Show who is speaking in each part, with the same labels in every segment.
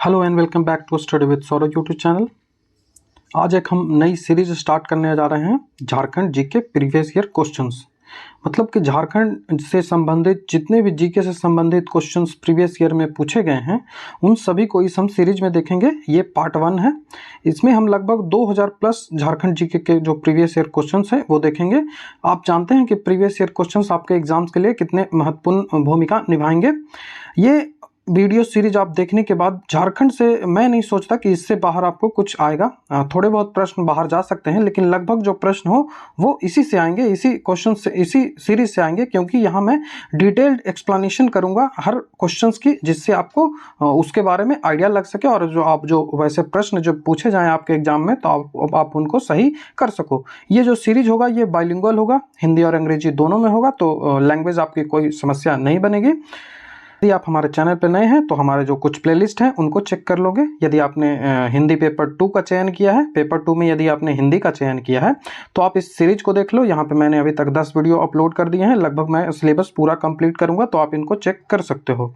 Speaker 1: Hello and welcome back to study with Saurabh YouTube channel. आज एक हम नई सीरीज स्टार्ट करने जा रहे हैं, Jharkhand GK previous year questions. मतलब कि झारखंड से संबंधित जितने भी जीके से संबंधित क्वेश्चंस प्रीवियस ईयर में पूछे गए हैं उन सभी को इस हम सीरीज में देखेंगे। ये पार्ट 1 है। इसमें हम लगभग 2000 प्लस झारखंड जीके के जो प्रीवियस ईयर क्वेश्चंस हैं वो देखेंगे। आप जानते हैं कि प्रीवियस ईयर क्वेश्चंस आपके एग्जाम्स के लिए कितने महत्वपूर्ण भूमिका निभाएंगे। ये वीडियो सीरीज आप देखने के बाद झारखंड से मैं नहीं सोचता कि इससे बाहर आपको कुछ आएगा। थोड़े बहुत प्रश्न बाहर जा सकते हैं, लेकिन लगभग जो प्रश्न हो वो इसी से आएंगे, इसी क्वेश्चन से, इसी सीरीज से आएंगे, क्योंकि यहाँ मैं डिटेल्ड एक्सप्लेनेशन करूँगा हर क्वेश्चंस की, जिससे आपको उसके बारे में आइडिया लग सके और जो वैसे प्रश्न जो पूछे जाएँ आपके एग्जाम में तो आप उनको सही कर सको। ये जो सीरीज होगा ये बाइलिंगुअल होगा, हिंदी और अंग्रेजी दोनों में होगा, तो लैंग्वेज आपकी कोई समस्या नहीं बनेगी। यदि आप हमारे चैनल पर नए हैं तो हमारे जो कुछ प्लेलिस्ट हैं उनको चेक कर लोगे। यदि आपने हिंदी पेपर 2 का चयन किया है, पेपर 2 में यदि आपने हिंदी का चयन किया है तो आप इस सीरीज को देख लो। यहाँ पे मैंने अभी तक 10 वीडियो अपलोड कर दिए हैं, लगभग मैं सिलेबस पूरा कंप्लीट करूँगा, तो आप इनको चेक कर सकते हो।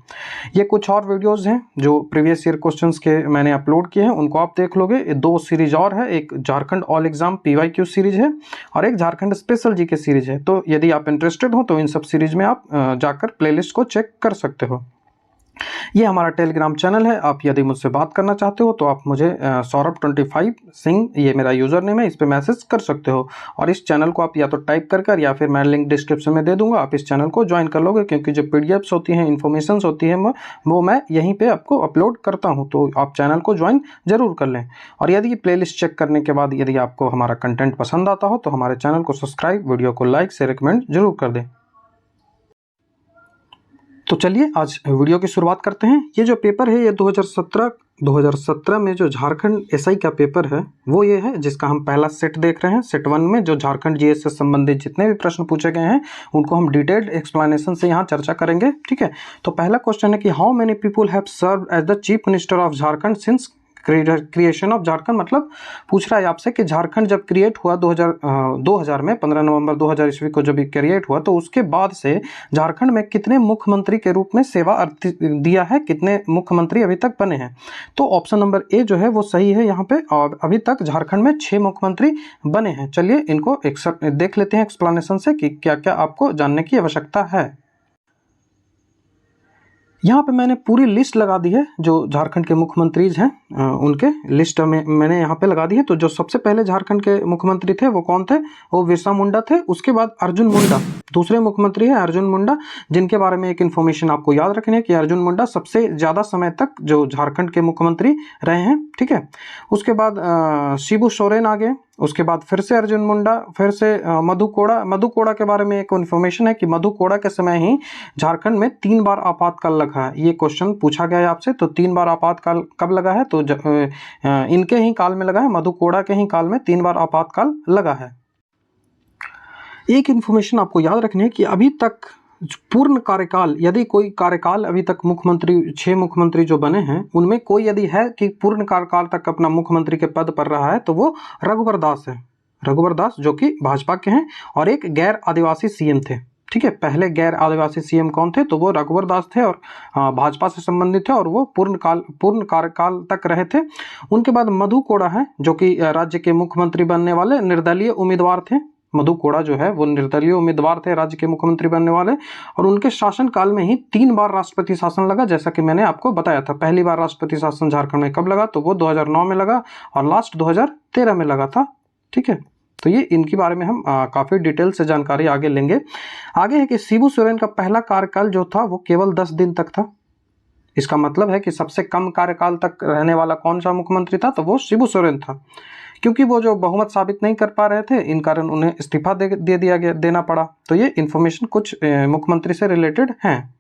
Speaker 1: ये कुछ और वीडियोज़ हैं जो प्रीवियस ईयर क्वेश्चन के मैंने अपलोड किए हैं, उनको आप देख लोगे। 2 सीरीज और है, एक Jharkhand all exam PYQ series है और एक झारखंड स्पेशल जीके सीरीज है। तो यदि आप इंटरेस्टेड हो तो इन सब सीरीज में आप जाकर प्लेलिस्ट को चेक कर सकते हो। ये हमारा टेलीग्राम चैनल है। आप यदि मुझसे बात करना चाहते हो तो आप मुझे सौरभ25 सिंह, ये मेरा यूज़र नेम है, इस पर मैसेज कर सकते हो। और इस चैनल को आप या तो टाइप कर या फिर मैं लिंक डिस्क्रिप्शन में दे दूंगा, आप इस चैनल को ज्वाइन कर लोगे, क्योंकि जो PDFs होती हैं, इन्फॉर्मेशंस होती हैं, वो मैं यहीं पर आपको अपलोड करता हूँ। तो आप चैनल को ज्वाइन जरूर कर लें। और यदि प्लेलिस्ट चेक करने के बाद यदि आपको हमारा कंटेंट पसंद आता हो तो हमारे चैनल को सब्सक्राइब, वीडियो को लाइक से रिकमेंड जरूर कर दें। तो चलिए आज वीडियो की शुरुआत करते हैं। ये जो पेपर है ये 2017 में जो झारखंड SI का पेपर है वो ये है, जिसका हम पहला सेट देख रहे हैं। सेट 1 में जो झारखंड GS से संबंधित जितने भी प्रश्न पूछे गए हैं उनको हम डिटेल्ड एक्सप्लेनेशन से यहाँ चर्चा करेंगे। ठीक है, तो पहला क्वेश्चन है कि how many people have serve as the chief minister of Jharkhand since creation of Jharkhand. मतलब पूछ रहा है आपसे कि झारखंड जब क्रिएट हुआ 2000 में 15 नवंबर 2000 ईस्वी को जब क्रिएट हुआ तो उसके बाद से झारखंड में कितने मुख्यमंत्री के रूप में सेवा दिया है, कितने मुख्यमंत्री अभी तक बने हैं। तो ऑप्शन नंबर ए जो है वो सही है यहाँ पे। और अभी तक झारखंड में 6 मुख्यमंत्री बने हैं। चलिए इनको देख लेते हैं एक्सप्लेनेशन से कि क्या क्या आपको जानने की आवश्यकता है। यहाँ पे मैंने पूरी लिस्ट लगा दी है जो झारखंड के मुख्यमंत्रीज हैं, उनके लिस्ट में मैंने यहाँ पे लगा दी है। तो जो सबसे पहले झारखंड के मुख्यमंत्री थे वो कौन थे? वो बिरसा मुंडा थे। उसके बाद अर्जुन मुंडा दूसरे मुख्यमंत्री हैं, अर्जुन मुंडा, जिनके बारे में एक इन्फॉर्मेशन आपको याद रखनी है कि अर्जुन मुंडा सबसे ज़्यादा समय तक जो झारखंड के मुख्यमंत्री रहे हैं। ठीक है, उसके बाद शिबू सोरेन आ गए। उसके बाद फिर से अर्जुन मुंडा, फिर से मधु कोड़ा के बारे में एक इन्फॉर्मेशन है कि मधु कोड़ा के समय ही झारखंड में 3 बार आपातकाल लगा है। ये क्वेश्चन पूछा गया है आपसे। तो 3 बार आपातकाल कब लगा है? तो इनके ही काल में लगा है, मधु कोड़ा के ही काल में 3 बार आपातकाल लगा है। एक इन्फॉर्मेशन आपको याद रखनी है कि अभी तक पूर्ण कार्यकाल, यदि कोई कार्यकाल अभी तक मुख्यमंत्री 6 मुख्यमंत्री जो बने हैं उनमें कोई यदि है कि पूर्ण कार्यकाल तक अपना मुख्यमंत्री के पद पर रहा है तो वो रघुवर दास है। रघुवर दास जो कि भाजपा के हैं और एक गैर आदिवासी CM थे। ठीक है, पहले गैर आदिवासी CM कौन थे? तो वो रघुवर दास थे और भाजपा से संबंधित थे और वो पूर्ण कार्यकाल तक रहे थे। उनके बाद मधु कोड़ा है जो कि राज्य के मुख्यमंत्री बनने वाले निर्दलीय उम्मीदवार थे। मधु कोड़ा जो है वो निर्दलीय उम्मीदवार थे राज्य के मुख्यमंत्री बनने वाले, और उनके शासनकाल में ही 3 बार राष्ट्रपति शासन लगा, जैसा कि मैंने आपको बताया था। पहली बार राष्ट्रपति शासन झारखंड में कब लगा? तो वो 2009 में लगा और लास्ट 2013 में लगा था। ठीक है, तो ये इनके बारे में हम काफ़ी डिटेल से जानकारी आगे लेंगे। आगे है कि शिबू सोरेन का पहला कार्यकाल जो था वो केवल 10 दिन तक था। इसका मतलब है कि सबसे कम कार्यकाल तक रहने वाला कौन सा मुख्यमंत्री था? तो वो शिबू सोरेन था, क्योंकि वो जो बहुमत साबित नहीं कर पा रहे थे, इन कारण उन्हें इस्तीफा देना पड़ा। तो ये इन्फॉर्मेशन कुछ मुख्यमंत्री से रिलेटेड हैं।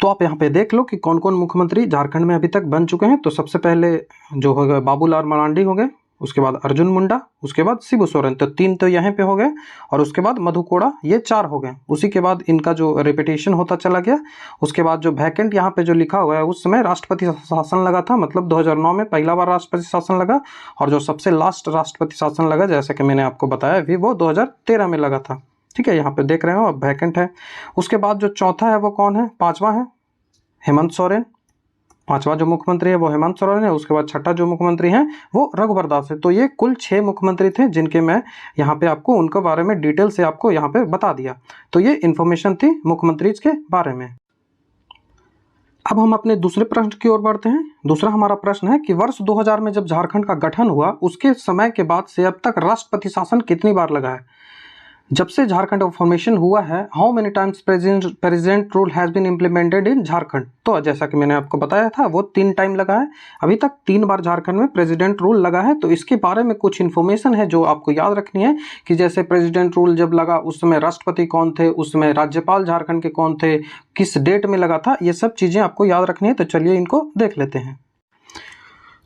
Speaker 1: तो आप यहाँ पे देख लो कि कौन कौन मुख्यमंत्री झारखंड में अभी तक बन चुके हैं। तो सबसे पहले जो हो गए बाबूलाल मरांडी हो गए, उसके बाद अर्जुन मुंडा, उसके बाद शिबू सोरेन, तो 3 तो यहाँ पे हो गए, और उसके बाद मधु कोड़ा, ये 4 हो गए। उसी के बाद इनका जो रिपीटेशन होता चला गया। उसके बाद जो वैकेंट यहाँ पे जो लिखा हुआ है, उस समय राष्ट्रपति शासन लगा था, मतलब 2009 में पहला बार राष्ट्रपति शासन लगा, और जो सबसे लास्ट राष्ट्रपति शासन लगा जैसे कि मैंने आपको बताया भी, वो 2013 में लगा था। ठीक है, यहाँ पे देख रहे हो अब वैकेंट है। उसके बाद जो चौथा है वो कौन है? 5वां है हेमंत सोरेन। पांचवा जो मुख्यमंत्री है वो हेमंत सोरेन है, उसके बाद छठा जो मुख्यमंत्री हैं वो रघुवर दास है। तो ये कुल 6 मुख्यमंत्री थे जिनके मैं यहाँ पे आपको उनके बारे में डिटेल से आपको यहाँ पे बता दिया। तो ये इन्फॉर्मेशन थी मुख्यमंत्री के बारे में। अब हम अपने दूसरे प्रश्न की ओर बढ़ते हैं। दूसरा हमारा प्रश्न है कि वर्ष 2000 में जब झारखंड का गठन हुआ उसके समय के बाद से अब तक राष्ट्रपति शासन कितनी बार लगा है? जब से झारखंड का फॉर्मेशन हुआ है, how many times president rule has been implemented in Jharkhand? तो जैसा कि मैंने आपको बताया था वो 3 टाइम लगा है। अभी तक 3 बार झारखंड में प्रेसिडेंट रूल लगा है। तो इसके बारे में कुछ इन्फॉर्मेशन है जो आपको याद रखनी है कि जैसे प्रेसिडेंट रूल जब लगा उस समय राष्ट्रपति कौन थे, उस समय राज्यपाल झारखंड के कौन थे, किस डेट में लगा था, ये सब चीज़ें आपको याद रखनी है। तो चलिए इनको देख लेते हैं।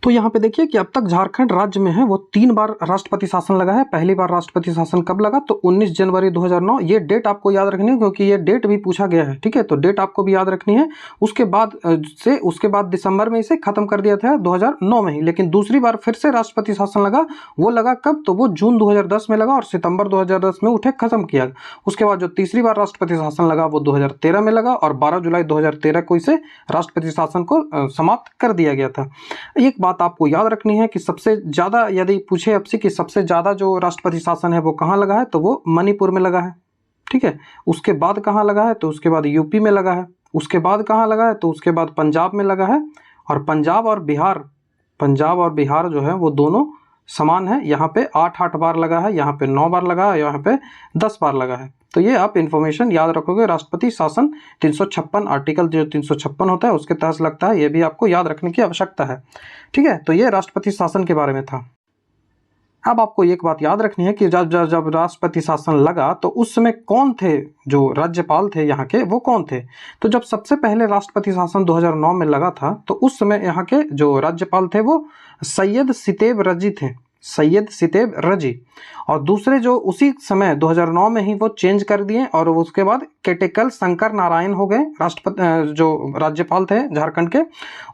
Speaker 1: तो यहाँ पे देखिए कि अब तक झारखंड राज्य में है वो 3 बार राष्ट्रपति शासन लगा है। पहली बार राष्ट्रपति शासन कब लगा? तो 19 जनवरी 2009। ये डेट आपको याद रखनी है क्योंकि ये डेट भी पूछा गया है, ठीक है। तो डेट आपको भी याद रखनी है। उसके बाद दिसंबर में इसे खत्म कर दिया था 2009 में ही। लेकिन दूसरी बार फिर से राष्ट्रपति शासन लगा, वो लगा कब? तो वो जून 2010 में लगा और सितंबर 2010 में उठे खत्म किया। उसके बाद जो तीसरी बार राष्ट्रपति शासन लगा वो 2013 में लगा और 12 जुलाई 2013 को इसे राष्ट्रपति शासन को समाप्त कर दिया गया था। एक बात आपको याद रखनी है कि सबसे ज़्यादा यदि पूछे आपसे कि सबसे ज़्यादा जो राष्ट्रपति शासन है वो कहाँ लगा है, तो वो मणिपुर में लगा है, ठीक है। उसके बाद कहाँ लगा है? तो उसके बाद यूपी में लगा है। उसके बाद कहाँ लगा है? तो उसके बाद पंजाब में लगा है। और पंजाब और बिहार जो है वो दोनों समान है। यहाँ पे 8 बार लगा है, यहाँ पे 9 बार लगा है, यहाँ पे 10 बार लगा है। तो ये आप इन्फॉर्मेशन याद रखोगे। राष्ट्रपति शासन 356 आर्टिकल जो 356 होता है उसके तहत लगता है। ये भी आपको याद रखने की आवश्यकता है, ठीक है। तो ये राष्ट्रपति शासन के बारे में था। अब आपको एक बात याद रखनी है कि जब राष्ट्रपति शासन लगा तो उस समय कौन थे जो राज्यपाल थे यहाँ के, वो कौन थे? तो जब सबसे पहले राष्ट्रपति शासन 2009 में लगा था तो उस समय यहाँ के जो राज्यपाल थे वो सैयद सितेब रजी थे, सैयद सितेब रजी। और दूसरे जो उसी समय 2009 में ही वो चेंज कर दिए और उसके बाद केटेकल शंकर नारायण हो गए राष्ट्रपति जो राज्यपाल थे झारखंड के।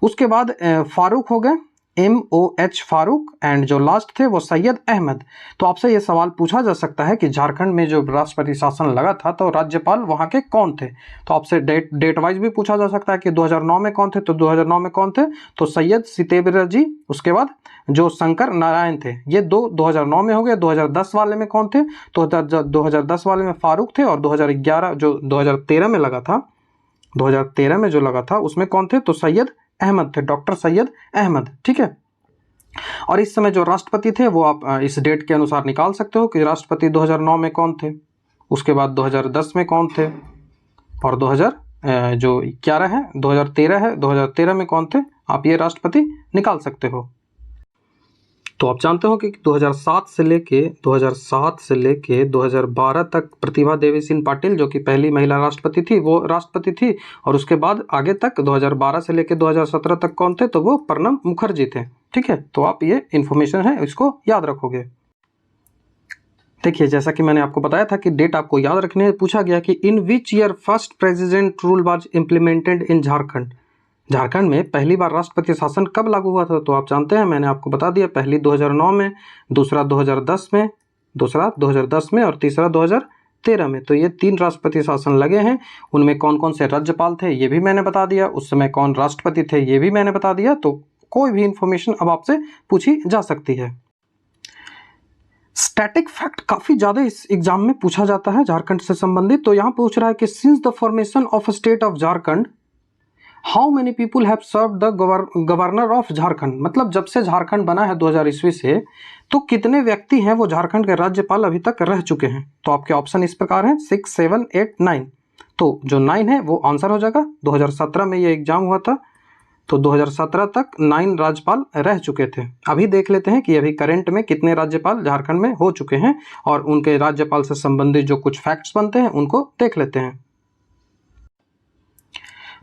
Speaker 1: उसके बाद फारूक हो गए, MOH फारूक। एंड जो लास्ट थे वो सैयद अहमद। तो आपसे ये सवाल पूछा जा सकता है कि झारखंड में जो राष्ट्रपति शासन लगा था तो राज्यपाल वहाँ के कौन थे? तो आपसे डेट वाइज भी पूछा जा सकता है कि 2009 में कौन थे? तो 2009 में कौन थे? तो सैयद सितेब रजी। उसके बाद जो शंकर नारायण थे, ये 2009 में हो गए। 2010 वाले में कौन थे? तो 2010 वाले में फारूक थे। और 2011 जो 2013 में लगा था, 2013 में जो लगा था उसमें कौन थे? तो सैयद अहमद थे, डॉक्टर सैयद अहमद, ठीक है। और इस समय जो राष्ट्रपति थे वो आप इस डेट के अनुसार निकाल सकते हो कि राष्ट्रपति 2009 में कौन थे, उसके बाद 2010 में कौन थे, और 2013 है 2013 में कौन थे। आप ये राष्ट्रपति निकाल सकते हो। तो आप जानते हो कि 2007 से लेके 2012 तक प्रतिभा देवी सिंह पाटिल जो कि पहली महिला राष्ट्रपति थी वो राष्ट्रपति थी। और उसके बाद आगे तक 2012 से लेके 2017 तक कौन थे? तो वो प्रणब मुखर्जी थे, ठीक है। तो आप ये इन्फॉर्मेशन है इसको याद रखोगे। देखिए जैसा कि मैंने आपको बताया था कि डेट आपको याद रखने पूछा गया कि in which year first president rule was implemented in Jharkhand. Jharkhand में पहली बार राष्ट्रपति शासन कब लागू हुआ था? तो आप जानते हैं, मैंने आपको बता दिया। पहली 2009 में, दूसरा 2010 में और तीसरा 2013 में। तो ये 3 राष्ट्रपति शासन लगे हैं। उनमें कौन कौन से राज्यपाल थे ये भी मैंने बता दिया, उस समय कौन राष्ट्रपति थे ये भी मैंने बता दिया। तो कोई भी इंफॉर्मेशन अब आपसे पूछी जा सकती है। स्टैटिक फैक्ट काफ़ी ज़्यादा इस एग्जाम में पूछा जाता है झारखंड से संबंधित। तो यहाँ पूछ रहा है कि since the formation of state of Jharkhand how many people have serve the governor of Jharkhand. मतलब जब से झारखंड बना है 2000 ईस्वी से, तो कितने व्यक्ति हैं वो झारखंड के राज्यपाल अभी तक रह चुके हैं? तो आपके ऑप्शन इस प्रकार हैं 6, 7, 8, 9। तो जो 9 है वो आंसर हो जाएगा। 2017 में ये एग्जाम हुआ था तो 2017 तक 9 राज्यपाल रह चुके थे। अभी देख लेते हैं कि अभी करंट में कितने राज्यपाल झारखंड में हो चुके हैं और उनके राज्यपाल से संबंधित जो कुछ फैक्ट्स बनते हैं उनको देख लेते हैं।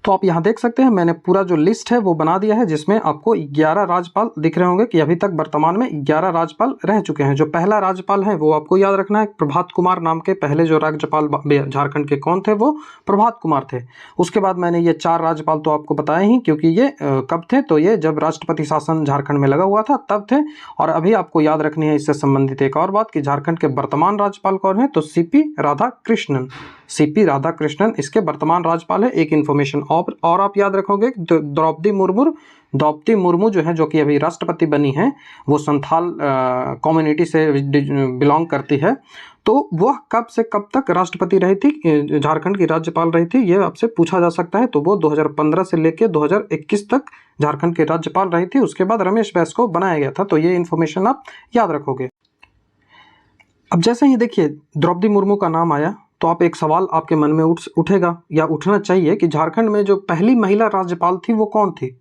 Speaker 1: तो आप यहाँ देख सकते हैं मैंने पूरा जो लिस्ट है वो बना दिया है जिसमें आपको 11 राज्यपाल दिख रहे होंगे कि अभी तक वर्तमान में 11 राज्यपाल रह चुके हैं। जो पहला राज्यपाल है वो आपको याद रखना है, प्रभात कुमार नाम के पहले जो राज्यपाल झारखंड के कौन थे? वो प्रभात कुमार थे। उसके बाद मैंने ये 4 राज्यपाल तो आपको बताया ही, क्योंकि ये कब थे? तो ये जब राष्ट्रपति शासन झारखंड में लगा हुआ था तब थे। और अभी आपको याद रखनी है इससे संबंधित एक और बात कि झारखंड के वर्तमान राज्यपाल कौन है? तो CP राधाकृष्णन। सीपी राधाकृष्णन इसके वर्तमान राज्यपाल है। एक इन्फॉर्मेशन और आप याद रखोगे, द्रौपदी मुर्मू जो है, जो कि अभी राष्ट्रपति बनी है, वो संथाल कम्युनिटी से बिलोंग करती है। तो वह कब से कब तक राष्ट्रपति रही थी, झारखंड की राज्यपाल रही थी, ये आपसे पूछा जा सकता है। तो वो 2015 से लेकर 2021 तक झारखंड के राज्यपाल रही थी। उसके बाद रमेश बैस को बनाया गया था। तो ये इन्फॉर्मेशन आप याद रखोगे। अब जैसे ही देखिए द्रौपदी मुर्मू का नाम आया तो आप एक सवाल आपके मन में उठेगा या उठना चाहिए कि झारखंड में जो पहली महिला राज्यपाल थी वो कौन थी।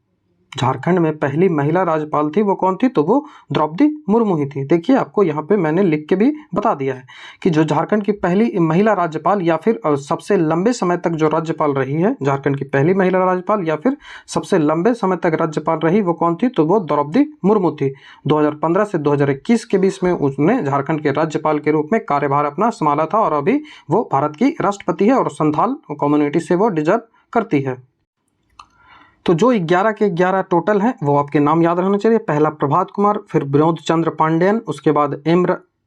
Speaker 1: झारखंड में पहली महिला राज्यपाल थी वो कौन थी, तो वो द्रौपदी मुर्मू ही थी। देखिए आपको यहाँ पे मैंने लिख के भी बता दिया है कि जो झारखंड की पहली महिला राज्यपाल या फिर सबसे लंबे समय तक जो राज्यपाल रही है, झारखंड की पहली महिला राज्यपाल या फिर सबसे लंबे समय तक राज्यपाल रही वो कौन थी, तो वो द्रौपदी मुर्मू थी। 2015 से 2021 के बीच में उसने झारखंड के राज्यपाल के रूप में कार्यभार अपना संभाला था और अभी वो भारत की राष्ट्रपति है और संथाल कम्युनिटी से वो डिजर्व करती है। तो जो 11 के 11 टोटल हैं वो आपके नाम याद रहना चाहिए। पहला प्रभात कुमार, फिर विनोद चंद्र पांडेयन, उसके बाद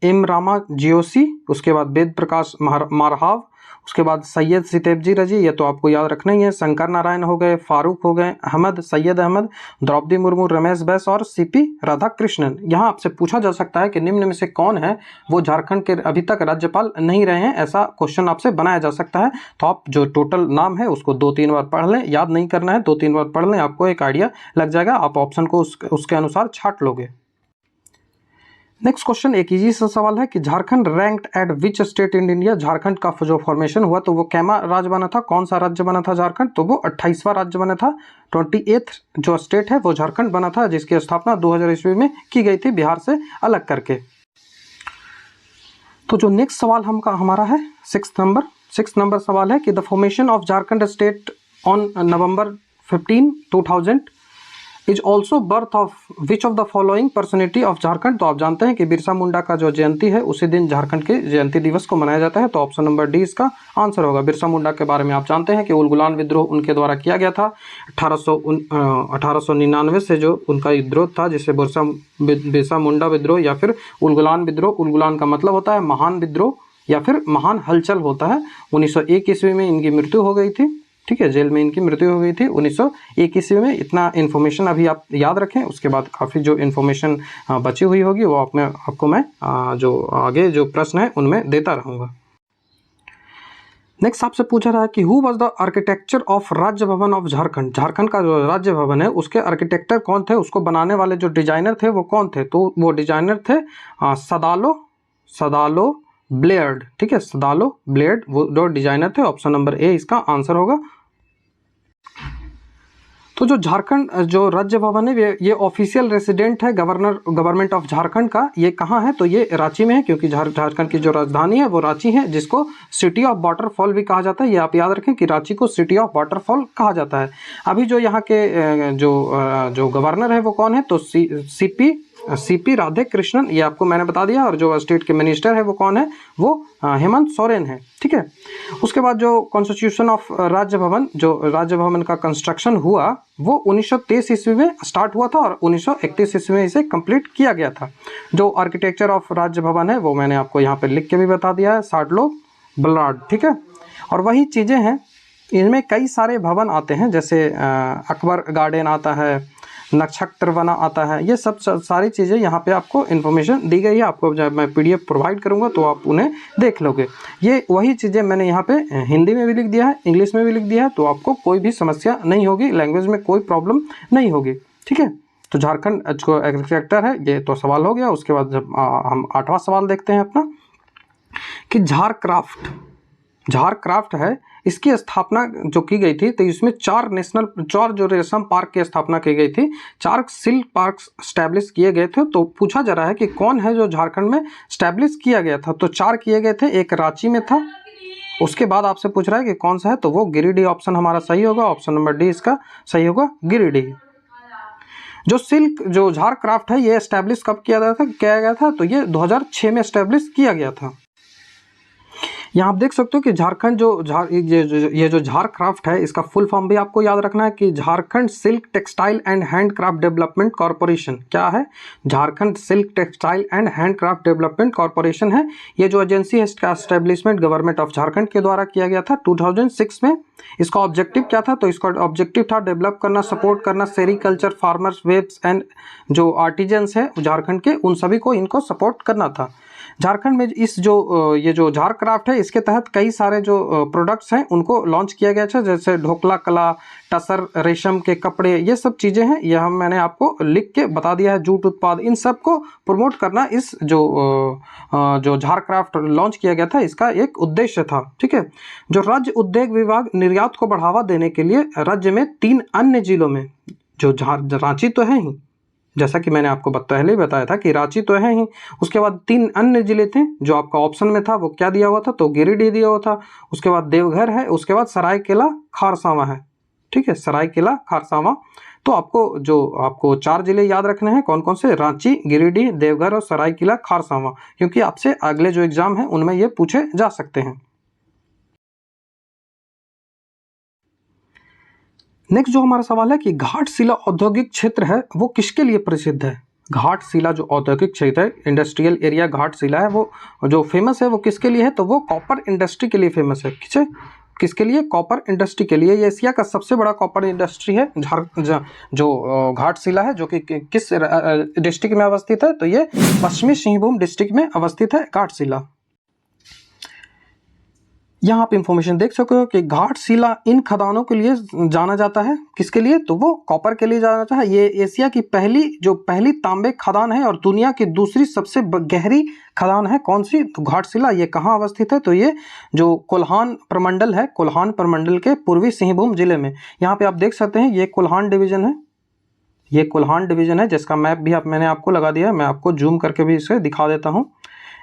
Speaker 1: एम रामा जियोसी, उसके बाद वेद प्रकाश मारहाव, उसके बाद सैयद सितेबजी रजी, ये तो आपको याद रखना ही है। शंकर नारायण हो गए, फारूक हो गए, अहमद, सैयद अहमद, द्रौपदी मुर्मू, रमेश बैस और सीपी राधाकृष्णन। यहाँ आपसे पूछा जा सकता है कि निम्न में से कौन है वो झारखंड के अभी तक राज्यपाल नहीं रहे हैं, ऐसा क्वेश्चन आपसे बनाया जा सकता है। तो आप जो टोटल नाम है उसको 2-3 बार पढ़ लें, याद नहीं करना है, 2-3 बार पढ़ लें, आपको एक आइडिया लग जाएगा। आप ऑप्शन को उसके अनुसार छांट लोगे। नेक्स्ट क्वेश्चन एक इजी सा सवाल है कि Jharkhand ranked eight which state in India. Jharkhand का जो फॉर्मेशन हुआ तो वो कैमा राज्य बना था, कौन सा राज्य बना था झारखंड, तो वो 28वां राज्य बना था। 28th जो स्टेट है वो झारखंड बना था, जिसकी स्थापना 2000 ईस्वी में की गई थी बिहार से अलग करके। तो जो नेक्स्ट सवाल हमारा है 6 नंबर सवाल है कि the formation of Jharkhand state on November 15, 2000 is also birth of which of the following personality of Jharkhand. तो आप जानते हैं कि बिरसा मुंडा का जो जयंती है उसी दिन झारखंड के जयंती दिवस को मनाया जाता है। तो ऑप्शन नंबर डी इसका आंसर होगा। बिरसा मुंडा के बारे में आप जानते हैं कि उलगुलान विद्रोह उनके द्वारा किया गया था 1899 से, जो उनका विद्रोह था जिसे बिरसा मुंडा विद्रोह या फिर उलगुलान विद्रोह। उलगुलान का मतलब होता है महान विद्रोह या फिर महान हलचल होता है। 1901 ईस्वी में इनकी मृत्यु हो गई थी, ठीक है, जेल में इनकी मृत्यु हो गई थी 1901 ईस्वी में। इतना इन्फॉर्मेशन अभी आप याद रखें, उसके बाद काफ़ी जो इन्फॉर्मेशन बची हुई होगी वो आपको मैं जो आगे जो प्रश्न है उनमें देता रहूँगा। नेक्स्ट आपसे पूछा रहा है कि who was the architecture of राज्य भवन ऑफ झारखंड। झारखंड का जो राज्य भवन है उसके आर्किटेक्टर कौन थे, उसको बनाने वाले जो डिजाइनर थे वो कौन थे, तो वो डिजाइनर थे सदालो ब्लेयर्ड, ठीक है, सदालो ब्लेयर्ड वो जो डिजाइनर थे। ऑप्शन नंबर ए इसका आंसर होगा। तो जो झारखंड जो राज्य भवन है ये ऑफिशियल रेसिडेंट है गवर्नमेंट ऑफ झारखंड का। ये कहाँ है, तो ये रांची में है, क्योंकि झारखंड की जो राजधानी है वो रांची है, जिसको सिटी ऑफ वाटरफॉल भी कहा जाता है। ये आप याद रखें कि रांची को सिटी ऑफ वाटरफॉल कहा जाता है। अभी जो यहाँ के जो गवर्नर है वो कौन है, तो सीपी राधाकृष्णन, ये आपको मैंने बता दिया। और जो स्टेट के मिनिस्टर है वो कौन है, वो हेमंत सोरेन है, ठीक है। उसके बाद जो कॉन्स्टिट्यूशन ऑफ राज्य भवन का कंस्ट्रक्शन हुआ वो 1923 ईस्वी में स्टार्ट हुआ था और 1931 ईस्वी में इसे कंप्लीट किया गया था। जो आर्किटेक्चर ऑफ राज्य भवन है वो मैंने आपको यहाँ पे लिख के भी बता दिया है, साडलो बलाड, ठीक है। और वही चीज़ें हैं, इनमें कई सारे भवन आते हैं, जैसे अकबर गार्डन आता है, नक्षत्र बना आता है, ये सब सारी चीज़ें यहाँ पे आपको इन्फॉर्मेशन दी गई है। आपको जब मैं PDF प्रोवाइड करूँगा तो आप उन्हें देख लोगे। ये वही चीज़ें मैंने यहाँ पे हिंदी में भी लिख दिया है, इंग्लिश में भी लिख दिया है, तो आपको कोई भी समस्या नहीं होगी, लैंग्वेज में कोई प्रॉब्लम नहीं होगी, ठीक है। तो झारखंड जो आर्किटेक्टर है ये तो सवाल हो गया। उसके बाद जब हम 8वां सवाल देखते हैं अपना कि झारक्राफ्ट है, इसकी स्थापना जो की गई थी तो इसमें 4 जो रेशम पार्क की स्थापना की गई थी, 4 सिल्क पार्क स्टैब्लिश किए गए थे। तो पूछा जा रहा है कि कौन है जो झारखंड में स्टैब्लिश किया गया था, तो 4 किए गए थे, एक रांची में था। उसके बाद आपसे पूछ रहा है कि कौन सा है, तो वो गिरिडीह ऑप्शन हमारा सही होगा। ऑप्शन नंबर डी इसका सही होगा, गिरिडीह। जो झारक्राफ्ट है ये स्टैब्लिश कब किया गया था, तो ये 2006 में स्टैब्लिश किया गया था। यहाँ आप देख सकते हो कि झारखंड ये जो झारक्राफ्ट है, इसका फुल फॉर्म भी आपको याद रखना है कि Jharkhand silk textile and handcraft development corporation. क्या है? Jharkhand silk textile and handcraft development corporation है। ये जो एजेंसी है इसका एस्टेब्लिशमेंट गवर्नमेंट ऑफ झारखंड के द्वारा किया गया था 2006 में। इसका ऑब्जेक्टिव क्या था? तो इसका ऑब्जेक्टिव था डेवलप करना, सपोर्ट करना सेरिकल्चर फार्मर्स, वेब्स एंड जो आर्टिजन्स हैं झारखंड के, उन सभी को इनको सपोर्ट करना था। झारखंड में इस ये जो झारक्राफ्ट है, इसके तहत कई सारे जो प्रोडक्ट्स हैं उनको लॉन्च किया गया था, जैसे ढोकला कला, टसर, रेशम के कपड़े, ये सब चीज़ें हैं। यह मैंने आपको लिख के बता दिया है। जूट उत्पाद, इन सब को प्रमोट करना इस जो झारक्राफ्ट लॉन्च किया गया था, इसका एक उद्देश्य था। ठीक है। जो राज्य उद्योग विभाग निर्यात को बढ़ावा देने के लिए राज्य में 3 अन्य जिलों में, जो रांची तो है ही, जैसा कि मैंने आपको पहले ही बताया था कि रांची तो है ही, उसके बाद 3 अन्य जिले थे जो आपका ऑप्शन में था। वो क्या दिया हुआ था? तो गिरिडीह दिया हुआ था, उसके बाद देवघर है, उसके बाद सरायकेला खारसावां है। ठीक है, सरायकेला खारसावां। तो आपको 4 जिले याद रखने हैं। कौन कौन से? रांची, गिरिडीह, देवघर और सरायकेला खारसावां, क्योंकि आपसे अगले जो एग्जाम है उनमें ये पूछे जा सकते हैं। नेक्स्ट जो हमारा सवाल है कि घाटशिला औद्योगिक क्षेत्र है वो किसके लिए प्रसिद्ध है? घाटशिला जो औद्योगिक क्षेत्र है, इंडस्ट्रियल एरिया घाटशिला है, वो जो फेमस है वो किसके लिए है? तो वो कॉपर इंडस्ट्री के लिए फेमस है। किसके लिए? कॉपर इंडस्ट्री के लिए। ये एशिया का सबसे बड़ा कॉपर इंडस्ट्री है जो घाटशिला है, जो कि किस डिस्ट्रिक्ट में अवस्थित है? तो ये पश्चिमी सिंहभूम डिस्ट्रिक्ट में अवस्थित है घाटशिला। यहाँ आप इंफॉर्मेशन देख सकते हो कि घाटशिला इन खदानों के लिए जाना जाता है। किसके लिए? तो वो कॉपर के लिए जाना जाता है। ये एशिया की पहली तांबे खदान है और दुनिया की दूसरी सबसे गहरी खदान है। कौन सी? तो घाटशिला। ये कहाँ अवस्थित है? तो ये जो कोल्हान प्रमंडल है, कोल्हान प्रमंडल के पूर्वी सिंहभूम जिले में। यहाँ पे आप देख सकते हैं ये कोल्हान डिवीजन है। ये कोल्हान डिवीजन है जिसका मैप भी मैंने आपको लगा दिया है। मैं आपको जूम करके भी इसे दिखा देता हूँ।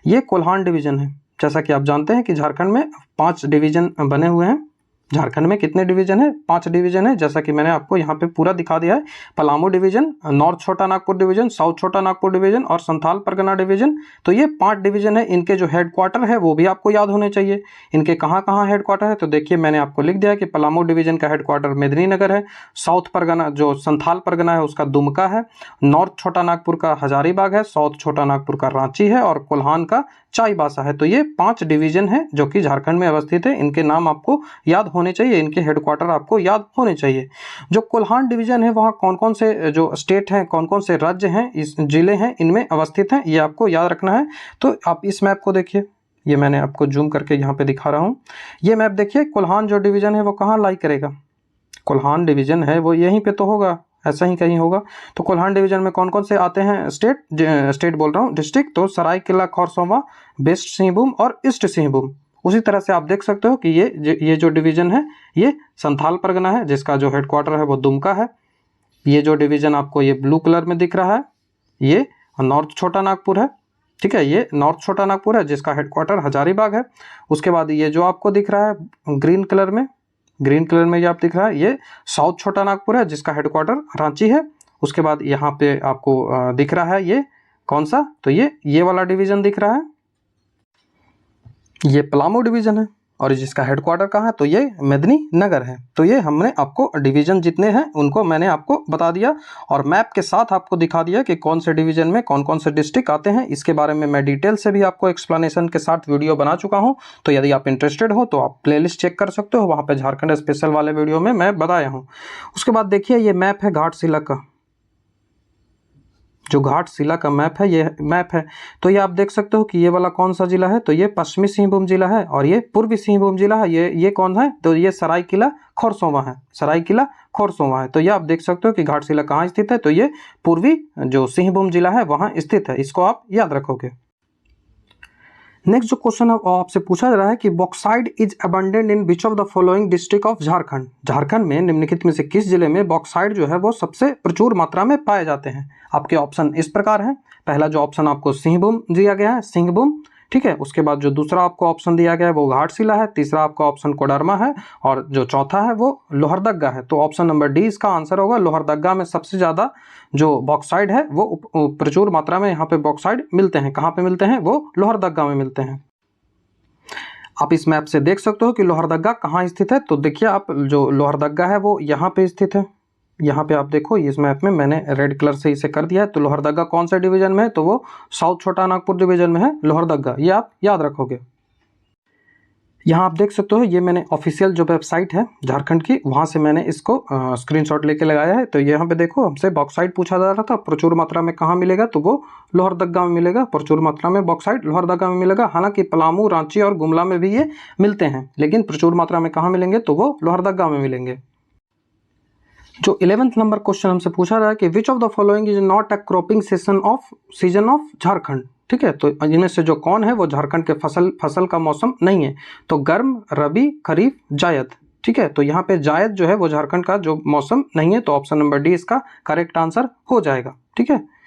Speaker 1: ये कोल्हान डिवीजन है। जैसा कि आप जानते हैं कि झारखंड में 5 डिवीजन बने हुए हैं। झारखंड में कितने डिवीजन है? 5 डिवीजन है, जैसा कि मैंने आपको यहाँ पे पूरा दिखा दिया है। पलामू डिवीजन, नॉर्थ छोटा नागपुर डिवीजन, साउथ छोटा नागपुर डिवीजन और संथाल परगना डिवीजन। तो ये 5 डिवीजन है। इनके जो हेडक्वार्टर है वो भी आपको याद होने चाहिए। इनके कहाँ कहाँ हेडक्वार्टर है? तो देखिए मैंने आपको लिख दिया है कि पलामू डिवीजन का हेडक्वार्टर मेदिनीनगर है, साउथ परगना जो संथाल परगना है उसका दुमका है, नॉर्थ छोटा नागपुर का हजारीबाग है, साउथ छोटा नागपुर का रांची है और कोल्हान का चाईबासा है। तो ये 5 डिवीजन है जो कि झारखंड में अवस्थित है। इनके नाम आपको याद होने चाहिए, इनके हेडक्वार्टर आपको याद होने चाहिए। जो कोल्हान डिवीजन है वहाँ कौन कौन से जो स्टेट हैं, कौन कौन से राज्य हैं, इस जिले हैं, इनमें अवस्थित हैं, ये आपको याद रखना है। तो आप इस मैप को देखिए, ये मैंने आपको जूम करके यहाँ पे दिखा रहा हूँ। ये मैप देखिए, कोल्हान जो डिवीजन है वो कहाँ लाई करेगा? कोल्हान डिवीजन है वो यहीं पे तो होगा, ऐसा ही कहीं होगा। तो कोल्हान डिवीजन में कौन कौन से आते हैं स्टेट बोल रहा हूँ, डिस्ट्रिक्ट? तो सरायकेला खरसावां, वेस्ट सिंहभूम और ईस्ट सिंहभूम। उसी तरह से आप देख सकते हो कि ये जो डिवीजन है ये संथाल परगना है, जिसका जो हेडक्वार्टर है वो दुमका है। ये जो डिवीजन आपको ये ब्लू कलर में दिख रहा है ये नॉर्थ छोटा नागपुर है। ठीक है, ये नॉर्थ छोटा नागपुर है जिसका हेडक्वार्टर हजारीबाग है। उसके बाद ये जो आपको दिख रहा है ग्रीन कलर में ये आप दिख रहा है ये साउथ छोटा नागपुर है जिसका हेडक्वार्टर रांची है। उसके बाद यहाँ पे आपको दिख रहा है ये कौन सा? तो ये वाला डिवीजन दिख रहा है, ये पलामू डिवीजन है और जिसका हेडक्वार्टर कहाँ है? तो ये मेदिनीनगर है। तो ये हमने आपको डिवीजन जितने हैं उनको मैंने आपको बता दिया और मैप के साथ आपको दिखा दिया कि कौन से डिवीजन में कौन कौन से डिस्ट्रिक्ट आते हैं। इसके बारे में मैं डिटेल से भी आपको एक्सप्लेनेशन के साथ वीडियो बना चुका हूँ। तो यदि आप इंटरेस्टेड हो तो आप प्लेलिस्ट चेक कर सकते हो, वहाँ पर झारखंड स्पेशल वाले वीडियो में मैं बताया हूँ। उसके बाद देखिए ये मैप है घाटशिला का, जो घाटशिला का मैप है ये मैप है। तो ये आप देख सकते हो कि ये वाला कौन सा जिला है? तो ये पश्चिमी सिंहभूम जिला है और ये पूर्वी सिंहभूम जिला है। ये कौन है? तो ये सरायकेला खरसावां है, सरायकेला खरसावां है। तो ये आप देख सकते हो कि घाटशिला कहाँ स्थित है? तो ये पूर्वी जो सिंहभूम जिला है वहाँ स्थित है। इसको आप याद रखोगे। नेक्स्ट जो क्वेश्चन आपसे पूछा जा रहा है कि bauxite is abundant in which of the following district of Jharkhand? Jharkhand में निम्नलिखित में से किस जिले में बॉक्साइड जो है वो सबसे प्रचुर मात्रा में पाए जाते हैं? आपके ऑप्शन इस प्रकार हैं। पहला जो ऑप्शन आपको सिंहभूम दिया गया है, सिंहभूम। ठीक है, उसके बाद जो दूसरा आपको ऑप्शन दिया गया है वो घाटशिला है, तीसरा आपका ऑप्शन कोडरमा है और जो चौथा है वो लोहरदगा है। तो ऑप्शन नंबर डी इसका आंसर होगा। लोहरदगा में सबसे ज़्यादा जो बॉक्साइड है वो प्रचुर मात्रा में यहाँ पे बॉक्साइड मिलते हैं। कहाँ पे मिलते हैं? वो लोहरदगा में मिलते हैं। आप इस मैप से देख सकते हो कि लोहरदगा कहाँ स्थित है। तो देखिए आप, जो लोहरदगा है वो यहाँ पे स्थित है। यहाँ पे आप देखो, इस मैप में मैंने रेड कलर से इसे कर दिया है। तो लोहरदगा कौन सा डिवीजन में है, तो वो साउथ छोटा नागपुर डिवीजन में है लोहरदगा, ये आप याद रखोगे। यहाँ आप देख सकते हो, ये मैंने ऑफिशियल जो वेबसाइट है झारखंड की, वहाँ से मैंने इसको स्क्रीनशॉट लेके लगाया है। तो यहाँ पे देखो, हमसे बॉक्साइट पूछा जा रहा था प्रचुर मात्रा में कहाँ मिलेगा, तो वो लोहरदगा में मिलेगा। प्रचुर मात्रा में बॉक्साइट लोहरदगा में मिलेगा। हालांकि पलामू, रांची और गुमला में भी ये मिलते हैं, लेकिन प्रचुर मात्रा में कहाँ मिलेंगे, तो वो लोहरदगा में मिलेंगे। जो 11th नंबर क्वेश्चन हमसे पूछा रहा है कि विच of the following is not a cropping season of Jharkhand. ठीक है, तो इनमें से जो कौन है वो झारखंड के फसल का मौसम नहीं है। तो गर्म, रबी, खरीफ, जायद। ठीक है, तो यहाँ पे जायद जो है वो झारखंड का जो मौसम नहीं है। तो ऑप्शन नंबर डी इसका करेक्ट आंसर हो जाएगा। ठीक है,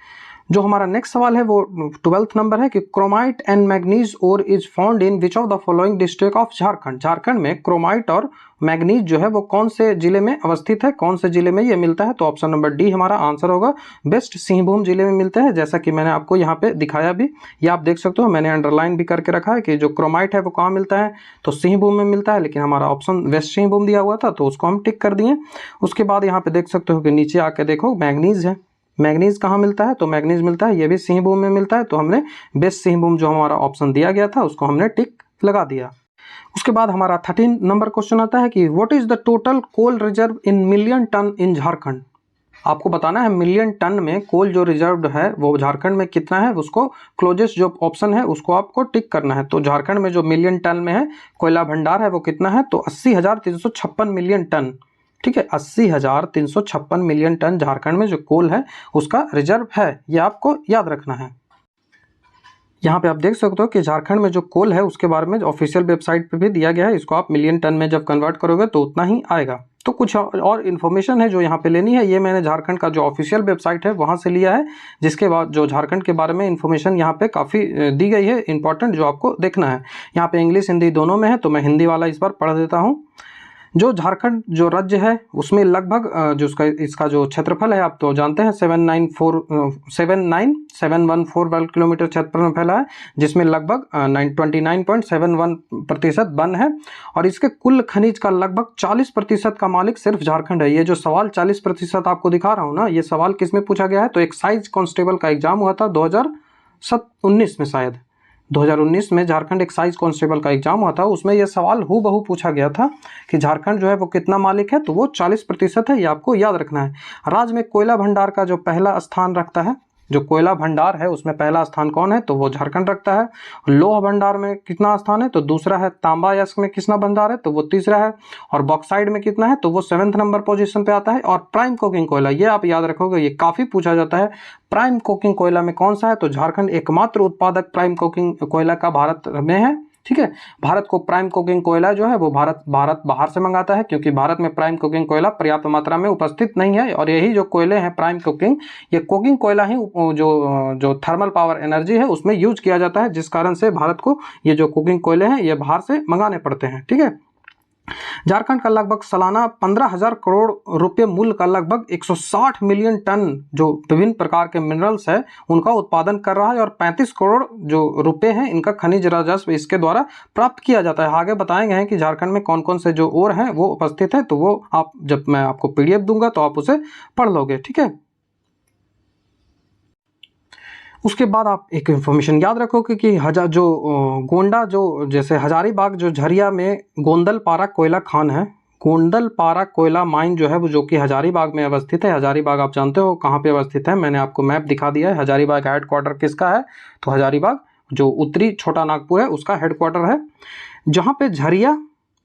Speaker 1: जो हमारा नेक्स्ट सवाल है वो 12th नंबर है कि chromite and manganese ore is found in which of the following district of Jharkhand. Jharkhand में क्रोमाइट और मैग्नीज जो है वो कौन से जिले में अवस्थित है, कौन से जिले में ये मिलता है। तो ऑप्शन नंबर डी हमारा आंसर होगा। वेस्ट सिंहभूम जिले में मिलता है, जैसा कि मैंने आपको यहाँ पे दिखाया भी। ये आप देख सकते हो, मैंने अंडरलाइन भी करके रखा है कि जो क्रोमाइट है वो कहाँ मिलता है, तो सिंहभूम में मिलता है। लेकिन हमारा ऑप्शन वेस्ट सिंहभूम दिया हुआ था, तो उसको हम टिक कर दिए। उसके बाद यहाँ पे देख सकते हो कि नीचे आके देखो मैग्नीज है। मैग्नीज कहाँ मिलता है, तो मैग्नीज मिलता है, ये भी सिंहभूम में मिलता है। तो हमने वेस्ट सिंहभूम जो हमारा ऑप्शन दिया गया था उसको हमने टिक लगा दिया। उसके बाद हमारा 13 नंबर क्वेश्चन आता है कि what is the total coal reserve in million ton in Jharkhand. आपको बताना है मिलियन टन में कोल जो रिजर्व है वो झारखंड में कितना है, उसको क्लोजेस्ट जो ऑप्शन है उसको आपको टिक करना है। तो झारखंड में जो मिलियन टन में है कोयला भंडार है वो कितना है, तो 80,356 मिलियन टन। ठीक है, 80,356 मिलियन टन झारखंड में जो कोल है उसका रिजर्व है, ये आपको याद रखना है। यहाँ पे आप देख सकते हो कि झारखंड में जो कोल है उसके बारे में ऑफिशियल वेबसाइट पे भी दिया गया है। इसको आप मिलियन टन में जब कन्वर्ट करोगे तो उतना ही आएगा। तो कुछ और इन्फॉर्मेशन है जो यहाँ पे लेनी है, ये मैंने झारखंड का जो ऑफिशियल वेबसाइट है वहाँ से लिया है, जिसके बाद जो झारखंड के बारे में इन्फॉर्मेशन यहाँ पे काफ़ी दी गई है इंपॉर्टेंट, जो आपको देखना है। यहाँ पे इंग्लिश हिंदी दोनों में है, तो मैं हिंदी वाला इस बार पढ़ देता हूँ। जो झारखंड जो राज्य है उसमें लगभग जो इसका जो क्षेत्रफल है आप तो जानते हैं 79714 वर्ग किलोमीटर क्षेत्रफल में फैला है, जिसमें लगभग 29.71% वन है। और इसके कुल खनिज का लगभग 40% का मालिक सिर्फ झारखंड है। ये जो सवाल 40% आपको दिखा रहा हूँ ना, ये सवाल किस में पूछा गया है, तो एक्साइज कांस्टेबल का एग्जाम हुआ था 2019 में, शायद 2019 में झारखंड एक्साइज कांस्टेबल का एग्जाम हुआ था। उसमें यह सवाल हूबहू पूछा गया था कि झारखंड जो है वो कितना मालिक है, तो वो 40% है, ये आपको याद रखना है। राज्य में कोयला भंडार का जो पहला स्थान रखता है, जो कोयला भंडार है उसमें पहला स्थान कौन है, तो वो झारखंड रखता है। लोह भंडार में कितना स्थान है, तो दूसरा है। तांबा यस्क में कितना भंडार है, तो वो तीसरा है। और बॉक्साइड में कितना है, तो वो 7th नंबर पोजीशन पे आता है। और प्राइम कोकिंग कोयला, ये आप याद रखोगे, ये काफ़ी पूछा जाता है। प्राइम कोकिंग कोयला में कौन सा है, तो झारखंड एकमात्र उत्पादक प्राइम कोकिंग कोयला का भारत में है। ठीक है, भारत को प्राइम कोकिंग कोयला जो है वो भारत बाहर से मंगाता है, क्योंकि भारत में प्राइम कोकिंग कोयला पर्याप्त मात्रा में उपस्थित नहीं है। और यही जो कोयले हैं प्राइम कोकिंग, ये कोकिंग कोयला ही जो थर्मल पावर एनर्जी है उसमें यूज किया जाता है, जिस कारण से भारत को ये जो कुकिंग कोयले हैं ये बाहर से मंगाने पड़ते हैं। ठीक है, झारखंड का लगभग सालाना 15,000 करोड़ रुपए मूल्य का लगभग 160 मिलियन टन जो विभिन्न प्रकार के मिनरल्स है उनका उत्पादन कर रहा है। और 35 करोड़ जो रुपए हैं इनका खनिज राजस्व इसके द्वारा प्राप्त किया जाता है। आगे बताएंगे हैं कि झारखंड में कौन कौन से जो और हैं वो उपस्थित है, तो वो आप जब मैं आपको PDF दूंगा तो आप उसे पढ़ लोगे। ठीक है, उसके बाद आप एक इन्फॉर्मेशन याद रखोगे कि गोंडा जो जैसे हजारीबाग जो झरिया में गोंदलपारा कोयला खान है, गोंदलपारा कोयला माइन जो है वो जो कि हजारीबाग में अवस्थित है। हजारीबाग आप जानते हो कहाँ पे अवस्थित है, मैंने आपको मैप दिखा दिया है। हजारीबाग हेड क्वार्टर किसका है, तो हजारीबाग जो उत्तरी छोटा नागपुर है उसका हेड क्वार्टर है। जहाँ पे Jharia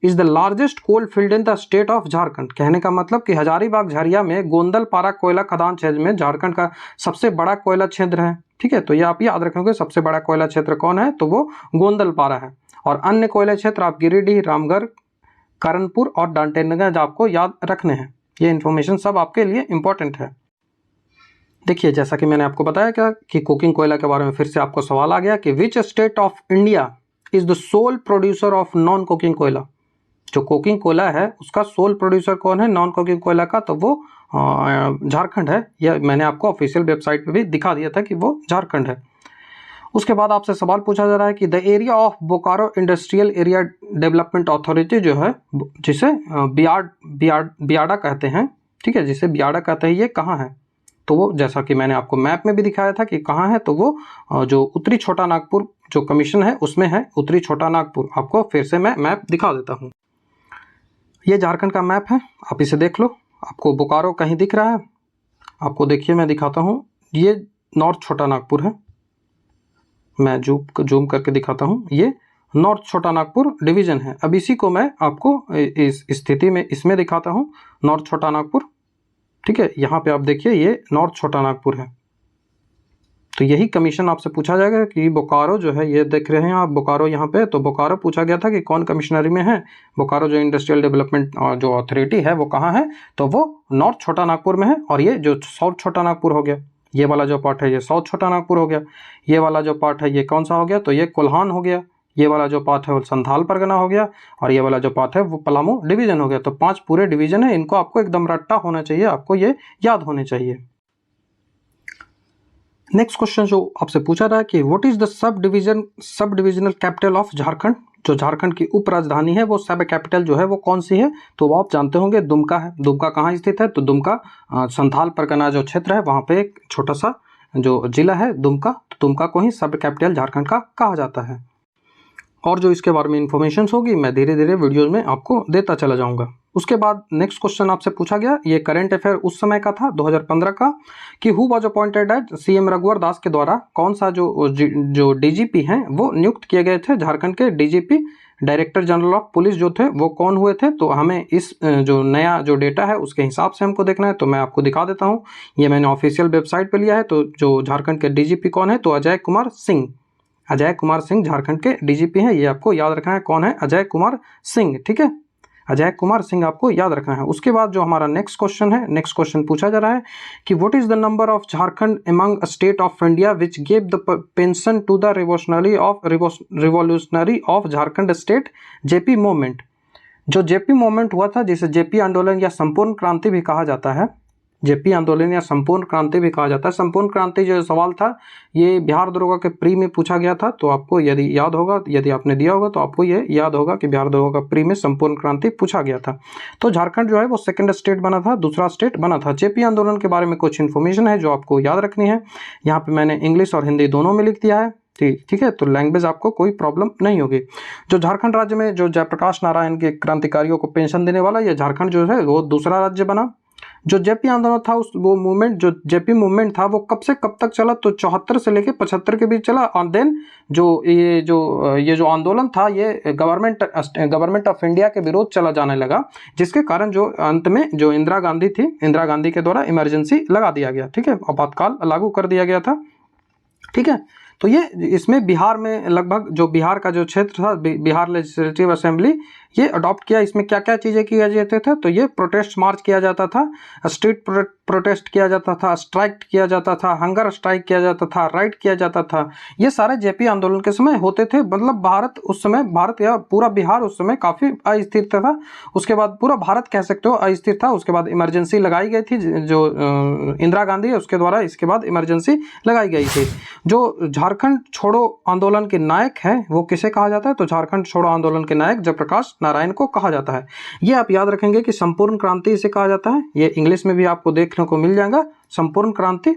Speaker 1: is the largest coal field in the state of Jharkhand. कहने का मतलब कि हजारीबाग झरिया में गोंदलपारा कोयला खदान क्षेत्र में झारखंड का सबसे बड़ा कोयला क्षेत्र है। ठीक है, तो ये आप याद रखोगे सबसे बड़ा कोयला क्षेत्र कौन है, तो वो गोंदलपारा है। और अन्य कोयला क्षेत्र आप गिरिडीह, रामगढ़, करणपुर और डाल्टनगंज आपको याद रखने हैं। ये इन्फॉर्मेशन सब आपके लिए इंपॉर्टेंट है। देखिए, जैसा कि मैंने आपको बताया क्या कि कुकिंग कोयला के बारे में फिर से आपको सवाल आ गया कि which state of India is the sole producer of non cooking koyla. जो कुकिंग कोयला है उसका सोल प्रोड्यूसर कौन है नॉन कुकिंग कोयला का, तो वो झारखंड है। यह मैंने आपको ऑफिशियल वेबसाइट पे भी दिखा दिया था कि वो झारखंड है। उसके बाद आपसे सवाल पूछा जा रहा है कि the area of Bokaro industrial area development authority जो है, जिसे बियाडा कहते हैं, ठीक है, जिसे बियाडा कहते हैं, ये कहाँ है? तो वो जैसा कि मैंने आपको मैप में भी दिखाया था कि कहाँ है, तो वो जो उत्तरी छोटा नागपुर जो कमीशन है उसमें है, उत्तरी छोटा नागपुर। आपको फिर से मैं मैप दिखा देता हूँ। ये झारखंड का मैप है, आप इसे देख लो। आपको बोकारो कहीं दिख रहा है? आपको देखिए मैं दिखाता हूँ, ये नॉर्थ छोटा नागपुर है। मैं जूम करके दिखाता हूँ, ये नॉर्थ छोटा नागपुर डिवीज़न है। अब इसी को मैं आपको इस स्थिति में इसमें दिखाता हूँ, नॉर्थ छोटा नागपुर, ठीक है। यहाँ पे आप देखिए ये नॉर्थ छोटा नागपुर है। तो यही कमीशन आपसे पूछा जाएगा कि बोकारो जो है, ये देख रहे हैं आप बोकारो यहाँ पे, तो बोकारो पूछा गया था कि कौन कमिश्नरी में है। बोकारो जो इंडस्ट्रियल डेवलपमेंट जो अथॉरिटी है वो कहाँ है, तो वो नॉर्थ छोटा नागपुर में है। और ये जो साउथ छोटा नागपुर हो गया, ये वाला जो पार्ट है ये साउथ छोटा नागपुर हो गया। ये वाला जो पार्ट है ये कौन सा हो गया, तो ये कोल्हान हो गया। ये वाला जो पार्ट है वो संथाल परगना हो गया। और ये वाला जो पार्ट है वो पलामू डिवीजन हो गया। तो 5 पूरे डिवीजन है, इनको आपको एकदम रट्टा होना चाहिए, आपको ये याद होने चाहिए। नेक्स्ट क्वेश्चन जो आपसे पूछा रहा है कि what is the sub divisional capital of Jharkhand. जो झारखंड की उप राजधानी है वो सब कैपिटल जो है वो कौन सी है, तो वो आप जानते होंगे दुमका है। दुमका कहाँ स्थित है, तो दुमका संथाल परगना जो क्षेत्र है वहाँ पे एक छोटा सा जो जिला है दुमका, तो दुमका को ही सब कैपिटल झारखंड का कहा जाता है। और जो इसके बारे में इंफॉर्मेशन होगी मैं धीरे धीरे वीडियोज में आपको देता चला जाऊंगा। उसके बाद नेक्स्ट क्वेश्चन आपसे पूछा गया, ये करंट अफेयर उस समय का था 2015 का, कि who was appointed as CM Raghubar Das के द्वारा कौन सा जो डीजीपी हैं वो नियुक्त किए गए थे। झारखंड के DGP director general of police जो थे वो कौन हुए थे, तो हमें इस जो नया जो डेटा है उसके हिसाब से हमको देखना है। तो मैं आपको दिखा देता हूँ, ये मैंने ऑफिशियल वेबसाइट पर लिया है। तो जो झारखंड के डीजीपी कौन है, तो अजय कुमार सिंह झारखंड के डीजीपी हैं। ये आपको याद रखना है कौन है, अजय कुमार सिंह, ठीक है, अजय कुमार सिंह आपको याद रखना है। उसके बाद जो हमारा नेक्स्ट क्वेश्चन है, नेक्स्ट क्वेश्चन पूछा जा रहा है कि what is the number of Jharkhand among state of India which gave the pension to the revolutionary of Jharkhand state JP movement. जो जेपी मूवमेंट हुआ था, जिसे जेपी आंदोलन या संपूर्ण क्रांति भी कहा जाता है, जेपी आंदोलन या संपूर्ण क्रांति भी कहा जाता है। संपूर्ण क्रांति जो सवाल था ये बिहार दरोगा के प्री में पूछा गया था, तो आपको यदि याद होगा, यदि आपने दिया होगा तो आपको ये याद होगा कि बिहार दरोगा का प्री में संपूर्ण क्रांति पूछा गया था। तो झारखंड जो है वो सेकंड स्टेट बना था, दूसरा स्टेट बना था। जेपी आंदोलन के बारे में कुछ इन्फॉर्मेशन है जो आपको याद रखनी है। यहाँ पे मैंने इंग्लिश और हिंदी दोनों में लिख दिया है, ठीक है, तो लैंग्वेज आपको कोई प्रॉब्लम नहीं होगी। जो झारखंड राज्य में जो जयप्रकाश नारायण के क्रांतिकारियों को पेंशन देने वाला ये झारखंड जो है वो दूसरा राज्य बना। जो जेपी आंदोलन था उस वो मूवमेंट जो जेपी मूवमेंट था वो कब से कब तक चला, तो 74 से लेके 75 के बीच चला। और देन ये जो आंदोलन था ये गवर्नमेंट ऑफ इंडिया के विरोध चला जाने लगा, जिसके कारण जो अंत में जो इंदिरा गांधी थी, इंदिरा गांधी के द्वारा इमरजेंसी लगा दिया गया, ठीक है, आपातकाल लागू कर दिया गया था, ठीक है। तो ये इसमें बिहार में लगभग जो बिहार का जो क्षेत्र था, बिहार लेजिस्लेटिव असेंबली ये अडॉप्ट किया। इसमें क्या क्या चीज़ें किया जाते थे, तो ये प्रोटेस्ट मार्च किया जाता था, स्ट्रीट प्रोटेस्ट किया जाता था, स्ट्राइक किया जाता था, हंगर स्ट्राइक किया जाता था, राइट किया जाता था। ये सारे जेपी आंदोलन के समय होते थे। मतलब भारत या पूरा बिहार उस समय काफ़ी अस्थिर था। उसके बाद पूरा भारत कह सकते हो अस्थिर था। उसके बाद इमरजेंसी लगाई गई थी, जो इंदिरा गांधी है उसके द्वारा इसके बाद इमरजेंसी लगाई गई थी। जो झारखंड छोड़ो आंदोलन के नायक हैं वो किसे कहा जाता है, तो झारखंड छोड़ो आंदोलन के नायक जयप्रकाश नारायण को कहा जाता है। ये आप याद रखेंगे कि संपूर्ण क्रांति इसे कहा जाता है। ये इंग्लिश में भी आपको देखने को मिल जाएगा, संपूर्ण क्रांति।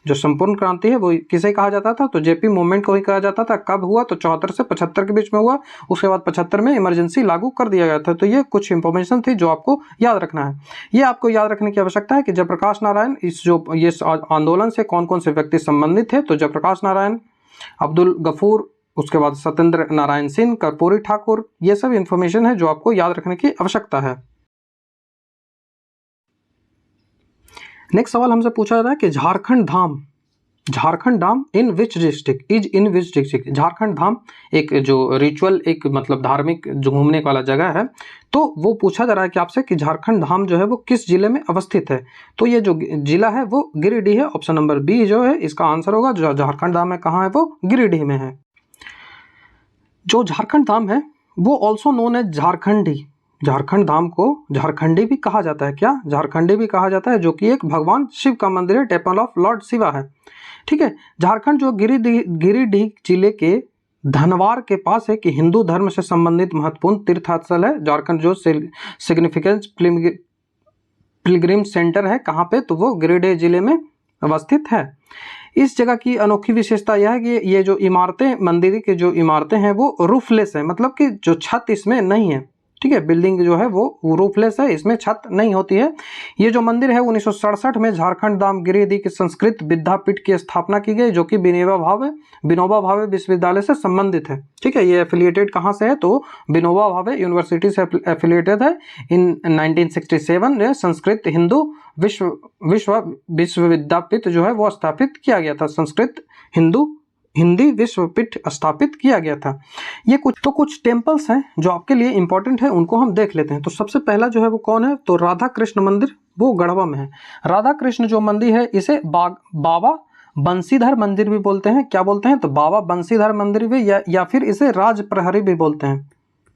Speaker 1: जो संपूर्ण क्रांति है वो किसे कहा जाता था, तो जेपी मूवमेंट को ही कहा जाता था। कब हुआ, तो 74 से 75 के बीच में हुआ। उसके बाद 75 में इमरजेंसी लागू कर दिया गया था। तो ये कुछ इंफॉर्मेशन थी जो आपको याद रखना है। ये आपको याद रखने की आवश्यकता है कि जयप्रकाश नारायण ये आंदोलन से कौन कौन से व्यक्ति संबंधित थे, तो जयप्रकाश नारायण, अब्दुल गफूर, उसके बाद सत्येंद्र नारायण सिंह, कर्पूरी ठाकुर, ये सब इंफॉर्मेशन है जो आपको याद रखने की आवश्यकता है। नेक्स्ट सवाल हमसे पूछा जा रहा है कि झारखंड धाम इन विच डिस्ट्रिक्ट। झारखंड धाम एक जो रिचुअल, एक मतलब धार्मिक जो घूमने वाला जगह है, तो वो पूछा जा रहा है कि आपसे कि झारखंड धाम जो है वो किस जिले में अवस्थित है। तो ये जो जिला है वो गिरिडीह है। ऑप्शन नंबर बी जो है इसका आंसर होगा। जो झारखंड धाम है कहाँ है, वो गिरिडीह में है। जो झारखंड धाम है वो ऑल्सो नोन एज झारखंडी। झारखंड धाम को झारखंडी भी कहा जाता है। क्या, झारखंडी भी कहा जाता है, जो कि एक भगवान शिव का मंदिर है, टेम्पल ऑफ लॉर्ड शिवा है। ठीक है। झारखंड जो गिरिडीह जिले के धनवार के पास है कि हिंदू धर्म से संबंधित महत्वपूर्ण तीर्थस्थल है। झारखंड जो सिग्निफिकेंस पिलग्रिम सेंटर है कहाँ पे, तो वो गिरिडीह जिले में अवस्थित है। इस जगह की अनोखी विशेषता यह है कि ये जो इमारतें, मंदिर के जो इमारतें हैं वो रूफलेस है, मतलब कि जो छत इसमें नहीं है। ठीक है, बिल्डिंग जो है वो रूफलेस है, इसमें छत नहीं होती है। ये जो मंदिर है 1967 में झारखंड धाम गिरिडीह की संस्कृत विद्यापीठ की स्थापना की गई, जो कि विनोबा भावे विश्वविद्यालय से संबंधित है। ठीक है, ये एफिलिएटेड कहाँ से है, तो विनोबा भावे यूनिवर्सिटी से एफिलिएटेड है। इन 1967 में संस्कृत हिंदू विश्वविद्यापीठ जो है वो स्थापित किया गया था। संस्कृत हिंदी विश्वपीठ स्थापित किया गया था। ये कुछ टेम्पल्स हैं जो आपके लिए इंपॉर्टेंट है, उनको हम देख लेते हैं। तो सबसे पहला जो है वो कौन है, तो राधा कृष्ण मंदिर, वो गढ़वा में है। राधा कृष्ण जो मंदिर है इसे बाबा बंसीधर मंदिर भी बोलते हैं। क्या बोलते हैं, तो बाबा बंसीधर मंदिर भी, या फिर इसे राज प्रहरी भी बोलते हैं।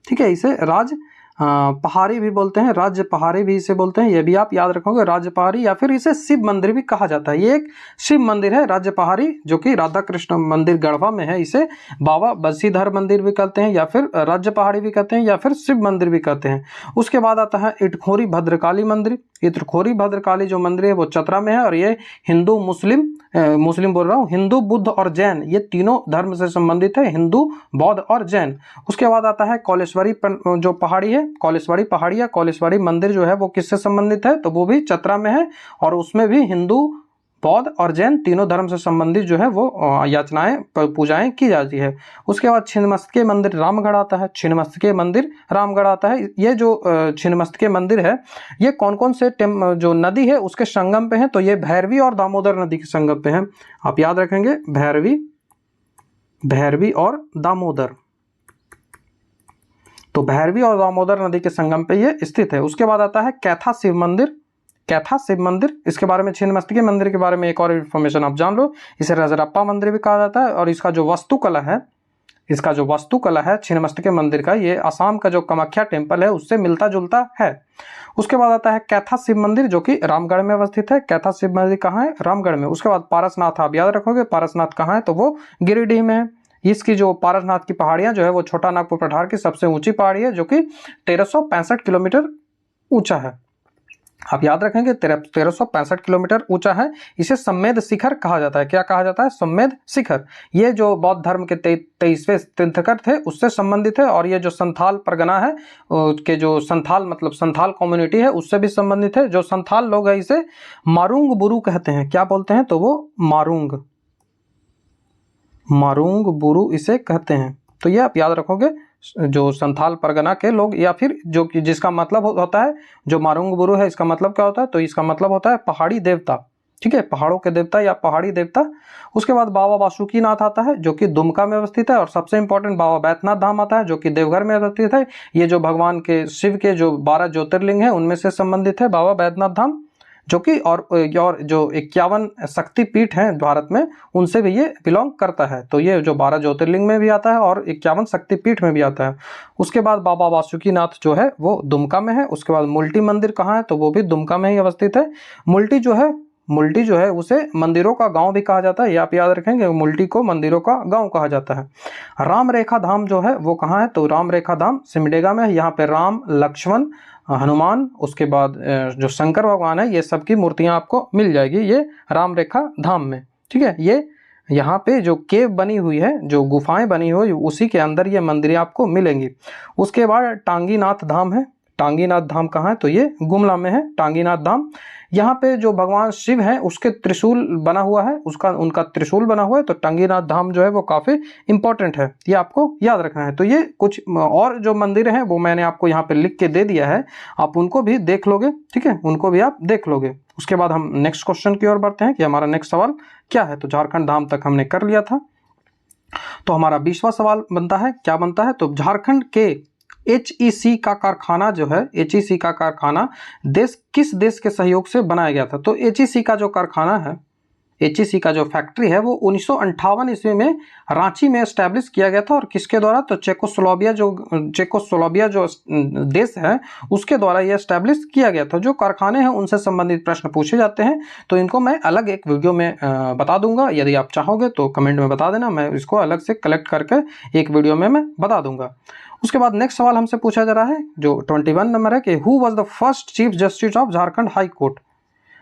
Speaker 1: ठीक है, इसे राज पहाड़ी भी बोलते हैं, राज्य पहाड़ी भी इसे बोलते हैं, ये भी आप याद रखोगे, राज्य पहाड़ी, या फिर इसे शिव मंदिर भी कहा जाता है। ये एक शिव मंदिर है राज्य पहाड़ी, जो कि राधा कृष्ण मंदिर गढ़वा में है। इसे बाबा बंसीधर मंदिर भी कहते हैं, या फिर राज्य पहाड़ी भी कहते हैं, या फिर शिव मंदिर भी कहते हैं। उसके बाद आता है इटखोरी भद्रकाली मंदिर। इटखोरी भद्रकाली जो मंदिर है वो चतरा में है, और ये हिंदू मुस्लिम बोल रहा हूँ, हिंदू बुद्ध और जैन, ये तीनों धर्म से संबंधित है, हिंदू बौद्ध और जैन। उसके बाद आता है कौलेश्वरी जो पहाड़ी है, कौलेश्वरी पहाड़ी या कौलेश्वरी मंदिर जो है वो किससे संबंधित है, तो वो भी चतरा में है, और उसमें भी हिंदू बौद्ध और जैन तीनों धर्म से संबंधित जो है वो याचनाएं पूजाएं की जाती है। उसके बाद छिन्नमस्तिके मंदिर रामगढ़ आता है। छिन्नमस्तिके मंदिर रामगढ़ आता है। ये जो छिन्नमस्तिके मंदिर है ये कौन कौन से जो नदी है उसके संगम पे है, तो ये भैरवी और दामोदर नदी के संगम पे है। आप याद रखेंगे, भैरवी और दामोदर, तो भैरवी और दामोदर नदी के संगम पे ये स्थित है। उसके बाद आता है कैथा शिव मंदिर। कैथा शिव मंदिर, इसके बारे में, छिन्नमस्तिके मंदिर के बारे में एक और इन्फॉर्मेशन आप जान लो, इसे रजरप्पा मंदिर भी कहा जाता है। और इसका जो वास्तुकला है छिन्नमस्तिके मंदिर का, ये असम का जो कामाख्या टेम्पल है उससे मिलता जुलता है। उसके बाद आता है कैथा शिव मंदिर, जो कि रामगढ़ में अवस्थित है। कैथा शिव मंदिर कहाँ है, रामगढ़ में। उसके बाद पारसनाथ, आप याद रखोगे पारसनाथ कहाँ है, तो वो गिरिडीह में है। इसकी जो पारसनाथ की पहाड़ियां जो है वो छोटा नागपुर पठार की सबसे ऊंची पहाड़ी है, जो कि 1365 किलोमीटर ऊंचा है। आप याद रखेंगे 1365 किलोमीटर ऊंचा है। इसे सम्मेद शिखर कहा जाता है। क्या कहा जाता है, सम्मेद शिखर। ये जो बौद्ध धर्म के 23वें तीर्थंकर थे उससे संबंधित है, और ये जो संथाल परगना है के जो संथाल कम्युनिटी है उससे भी संबंधित है। जो संथाल लोग हैं इसे मारुंग बुरु कहते हैं। क्या बोलते हैं, तो वो मारुंग बुरु इसे कहते हैं। तो ये आप याद रखोगे, जो संथाल परगना के लोग, या फिर जो कि जिसका मतलब होता है, जो मारुंग बुरु है इसका मतलब क्या होता है, तो इसका मतलब होता है पहाड़ी देवता। ठीक है, पहाड़ों के देवता या पहाड़ी देवता। उसके बाद बाबा बासुकीनाथ आता है, जो कि दुमका में अवस्थित है। और सबसे इंपॉर्टेंट बाबा बैद्यनाथ धाम आता है, जो कि देवघर में अवस्थित है। ये जो भगवान के शिव के जो 12 ज्योतिर्लिंग है उनमें से संबंधित है बाबा बैद्यनाथ धाम, जो कि और जो 51 शक्तिपीठ हैं भारत में उनसे भी ये बिलोंग करता है। तो ये जो 12 ज्योतिर्लिंग में भी आता है और 51 शक्तिपीठ में भी आता है। उसके बाद बाबा बासुकीनाथ जो है वो दुमका में है। उसके बाद मुल्टी मंदिर कहाँ है, तो वो भी दुमका में ही अवस्थित है। मुल्टी जो है उसे मंदिरों का गांव भी कहा जाता है। ये आप याद रखेंगे, मुल्टी को मंदिरों का गांव कहा जाता है। राम रेखा धाम जो है वो कहाँ है, तो राम रेखा धाम सिमडेगा में है। यहाँ पे राम, लक्ष्मण, हनुमान, उसके बाद जो शंकर भगवान है, ये सब की मूर्तियां आपको मिल जाएगी ये राम रेखा धाम में। ठीक है, ये यहाँ पे जो केव बनी हुई है, जो गुफाएं बनी हुई, उसी के अंदर ये मंदिरें आपको मिलेंगी। उसके बाद टांगीनाथ धाम है। टांगीनाथ धाम कहाँ है, तो ये गुमला में है टांगीनाथ धाम। यहाँ पे जो भगवान शिव हैं उसके त्रिशूल बना हुआ है, उनका त्रिशूल बना हुआ है। तो टांगीनाथ धाम जो है वो काफ़ी इंपॉर्टेंट है, ये आपको याद रखना है। तो ये कुछ और जो मंदिर हैं वो मैंने आपको यहाँ पे लिख के दे दिया है, आप उनको भी देख लोगे। ठीक है, उनको भी आप देख लोगे। उसके बाद हम नेक्स्ट क्वेश्चन की ओर बढ़ते हैं कि हमारा नेक्स्ट सवाल क्या है। तो झारखंड धाम तक हमने कर लिया था, तो हमारा 20वां सवाल बनता है, क्या बनता है, तो झारखंड के HEC का कारखाना जो है, HEC का कारखाना किस देश के सहयोग से बनाया गया था। तो HEC का जो कारखाना है, HEC का जो फैक्ट्री है वो 1958 ईस्वी में रांची में एस्टैब्लिश किया गया था। और किसके द्वारा? तो चेकोस्लोवाकिया जो देश है उसके द्वारा ये एस्टैब्लिश किया गया था। जो कारखाने हैं उनसे संबंधित प्रश्न पूछे जाते हैं, तो इनको मैं अलग एक वीडियो में बता दूंगा। यदि आप चाहोगे तो कमेंट में बता देना, मैं इसको अलग से कलेक्ट करके एक वीडियो में मैं बता दूंगा। उसके बाद नेक्स्ट सवाल हमसे पूछा जा रहा है जो 21 नंबर है कि who was the first chief justice of Jharkhand high court.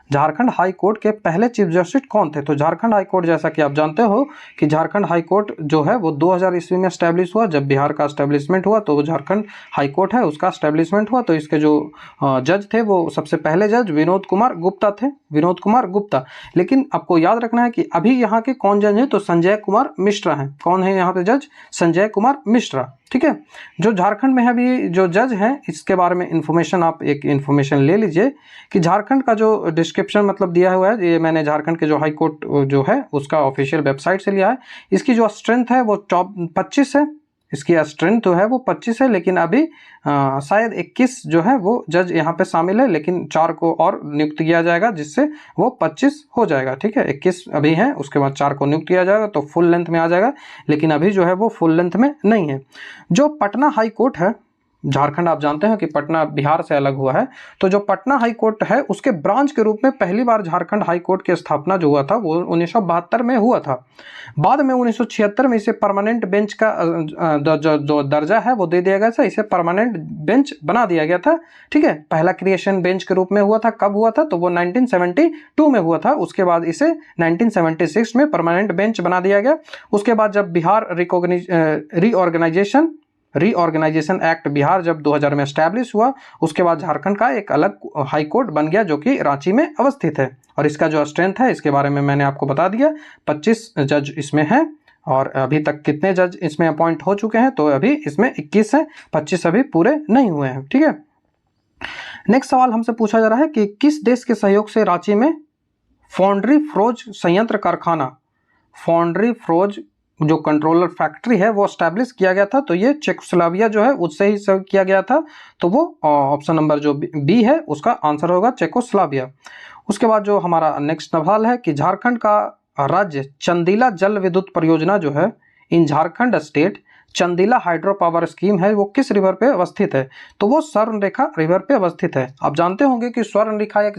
Speaker 1: Jharkhand high court के पहले चीफ जस्टिस कौन थे? तो झारखंड हाई कोर्ट, जैसा कि आप जानते हो कि झारखंड हाई कोर्ट जो है वो 2000 ईस्वी में एस्टैब्लिश हुआ। जब बिहार का एस्टैब्लिशमेंट हुआ तो झारखंड हाई कोर्ट है उसका एस्टैब्लिशमेंट हुआ। तो इसके जो जज थे वो सबसे पहले जज विनोद कुमार गुप्ता थे, विनोद कुमार गुप्ता। लेकिन आपको याद रखना है कि अभी यहाँ के कौन जज हैं? तो संजय कुमार मिश्रा हैं। कौन है यहाँ पे जज? संजय कुमार मिश्रा। ठीक है, जो झारखंड में अभी जो जज हैं इसके बारे में इंफॉर्मेशन, आप एक इंफॉर्मेशन ले लीजिए कि झारखंड का जो डिस्क्रिप्शन मतलब दिया हुआ है, ये मैंने झारखंड के जो हाई कोर्ट जो है उसका ऑफिशियल वेबसाइट से लिया है। इसकी जो स्ट्रेंथ है वो 25 है, इसकी स्ट्रेंथ जो है वो 25 है, लेकिन अभी शायद 21 जो है वो जज यहाँ पे शामिल है, लेकिन 4 को और नियुक्त किया जाएगा जिससे वो 25 हो जाएगा। ठीक है, 21 अभी है, उसके बाद 4 को नियुक्त किया जाएगा तो फुल लेंथ में आ जाएगा, लेकिन अभी जो है वो फुल लेंथ में नहीं है। जो पटना हाई कोर्ट है, झारखंड आप जानते हैं कि पटना बिहार से अलग हुआ है, तो जो पटना हाई कोर्ट है उसके ब्रांच के रूप में पहली बार झारखंड हाई कोर्ट की स्थापना जो हुआ था वो 1972 में हुआ था। बाद में 1976 में इसे परमानेंट बेंच का जो दर्जा है वो दे दिया गया था, इसे परमानेंट बेंच बना दिया गया था। ठीक है, पहला क्रिएशन बेंच के रूप में हुआ था, कब हुआ था? तो वो 1972 में हुआ था। उसके बाद इसे 1976 में परमानेंट बेंच बना दिया गया। उसके बाद जब बिहार रीऑर्गेनाइजेशन एक्ट बिहार जब 2000 में एस्टैब्लिश हुआ, उसके बाद झारखंड का एक अलग हाई कोर्ट बन गया जो कि रांची में अवस्थित है। और इसका जो स्ट्रेंथ है इसके बारे में मैंने आपको बता दिया, 25 जज इसमें हैं। और अभी तक कितने जज इसमें अपॉइंट हो चुके हैं? तो अभी इसमें 21 हैं, 25 अभी पूरे नहीं हुए हैं। ठीक है, नेक्स्ट सवाल हमसे पूछा जा रहा है कि किस देश के सहयोग से रांची में फाउंड्री फ्रोज संयंत्र कारखाना, फाउंड्री फ्रोज जो कंट्रोलर फैक्ट्री है वो एस्टैब्लिश किया गया था? तो ये चेकोस्लोवाकिया जो है उससे ही सब किया गया था, तो वो ऑप्शन नंबर जो बी है उसका आंसर होगा चेकोस्लोवाकिया। उसके बाद जो हमारा नेक्स्ट सवाल है कि झारखंड का राज्य चंदीला जल विद्युत परियोजना जो है, in Jharkhand state Chandila hydro power scheme है वो किस रिवर पे अवस्थित है? तो वो स्वर्णरेखा रिवर पे अवस्थित है। आप जानते होंगे कि स्वर्णरेखा एक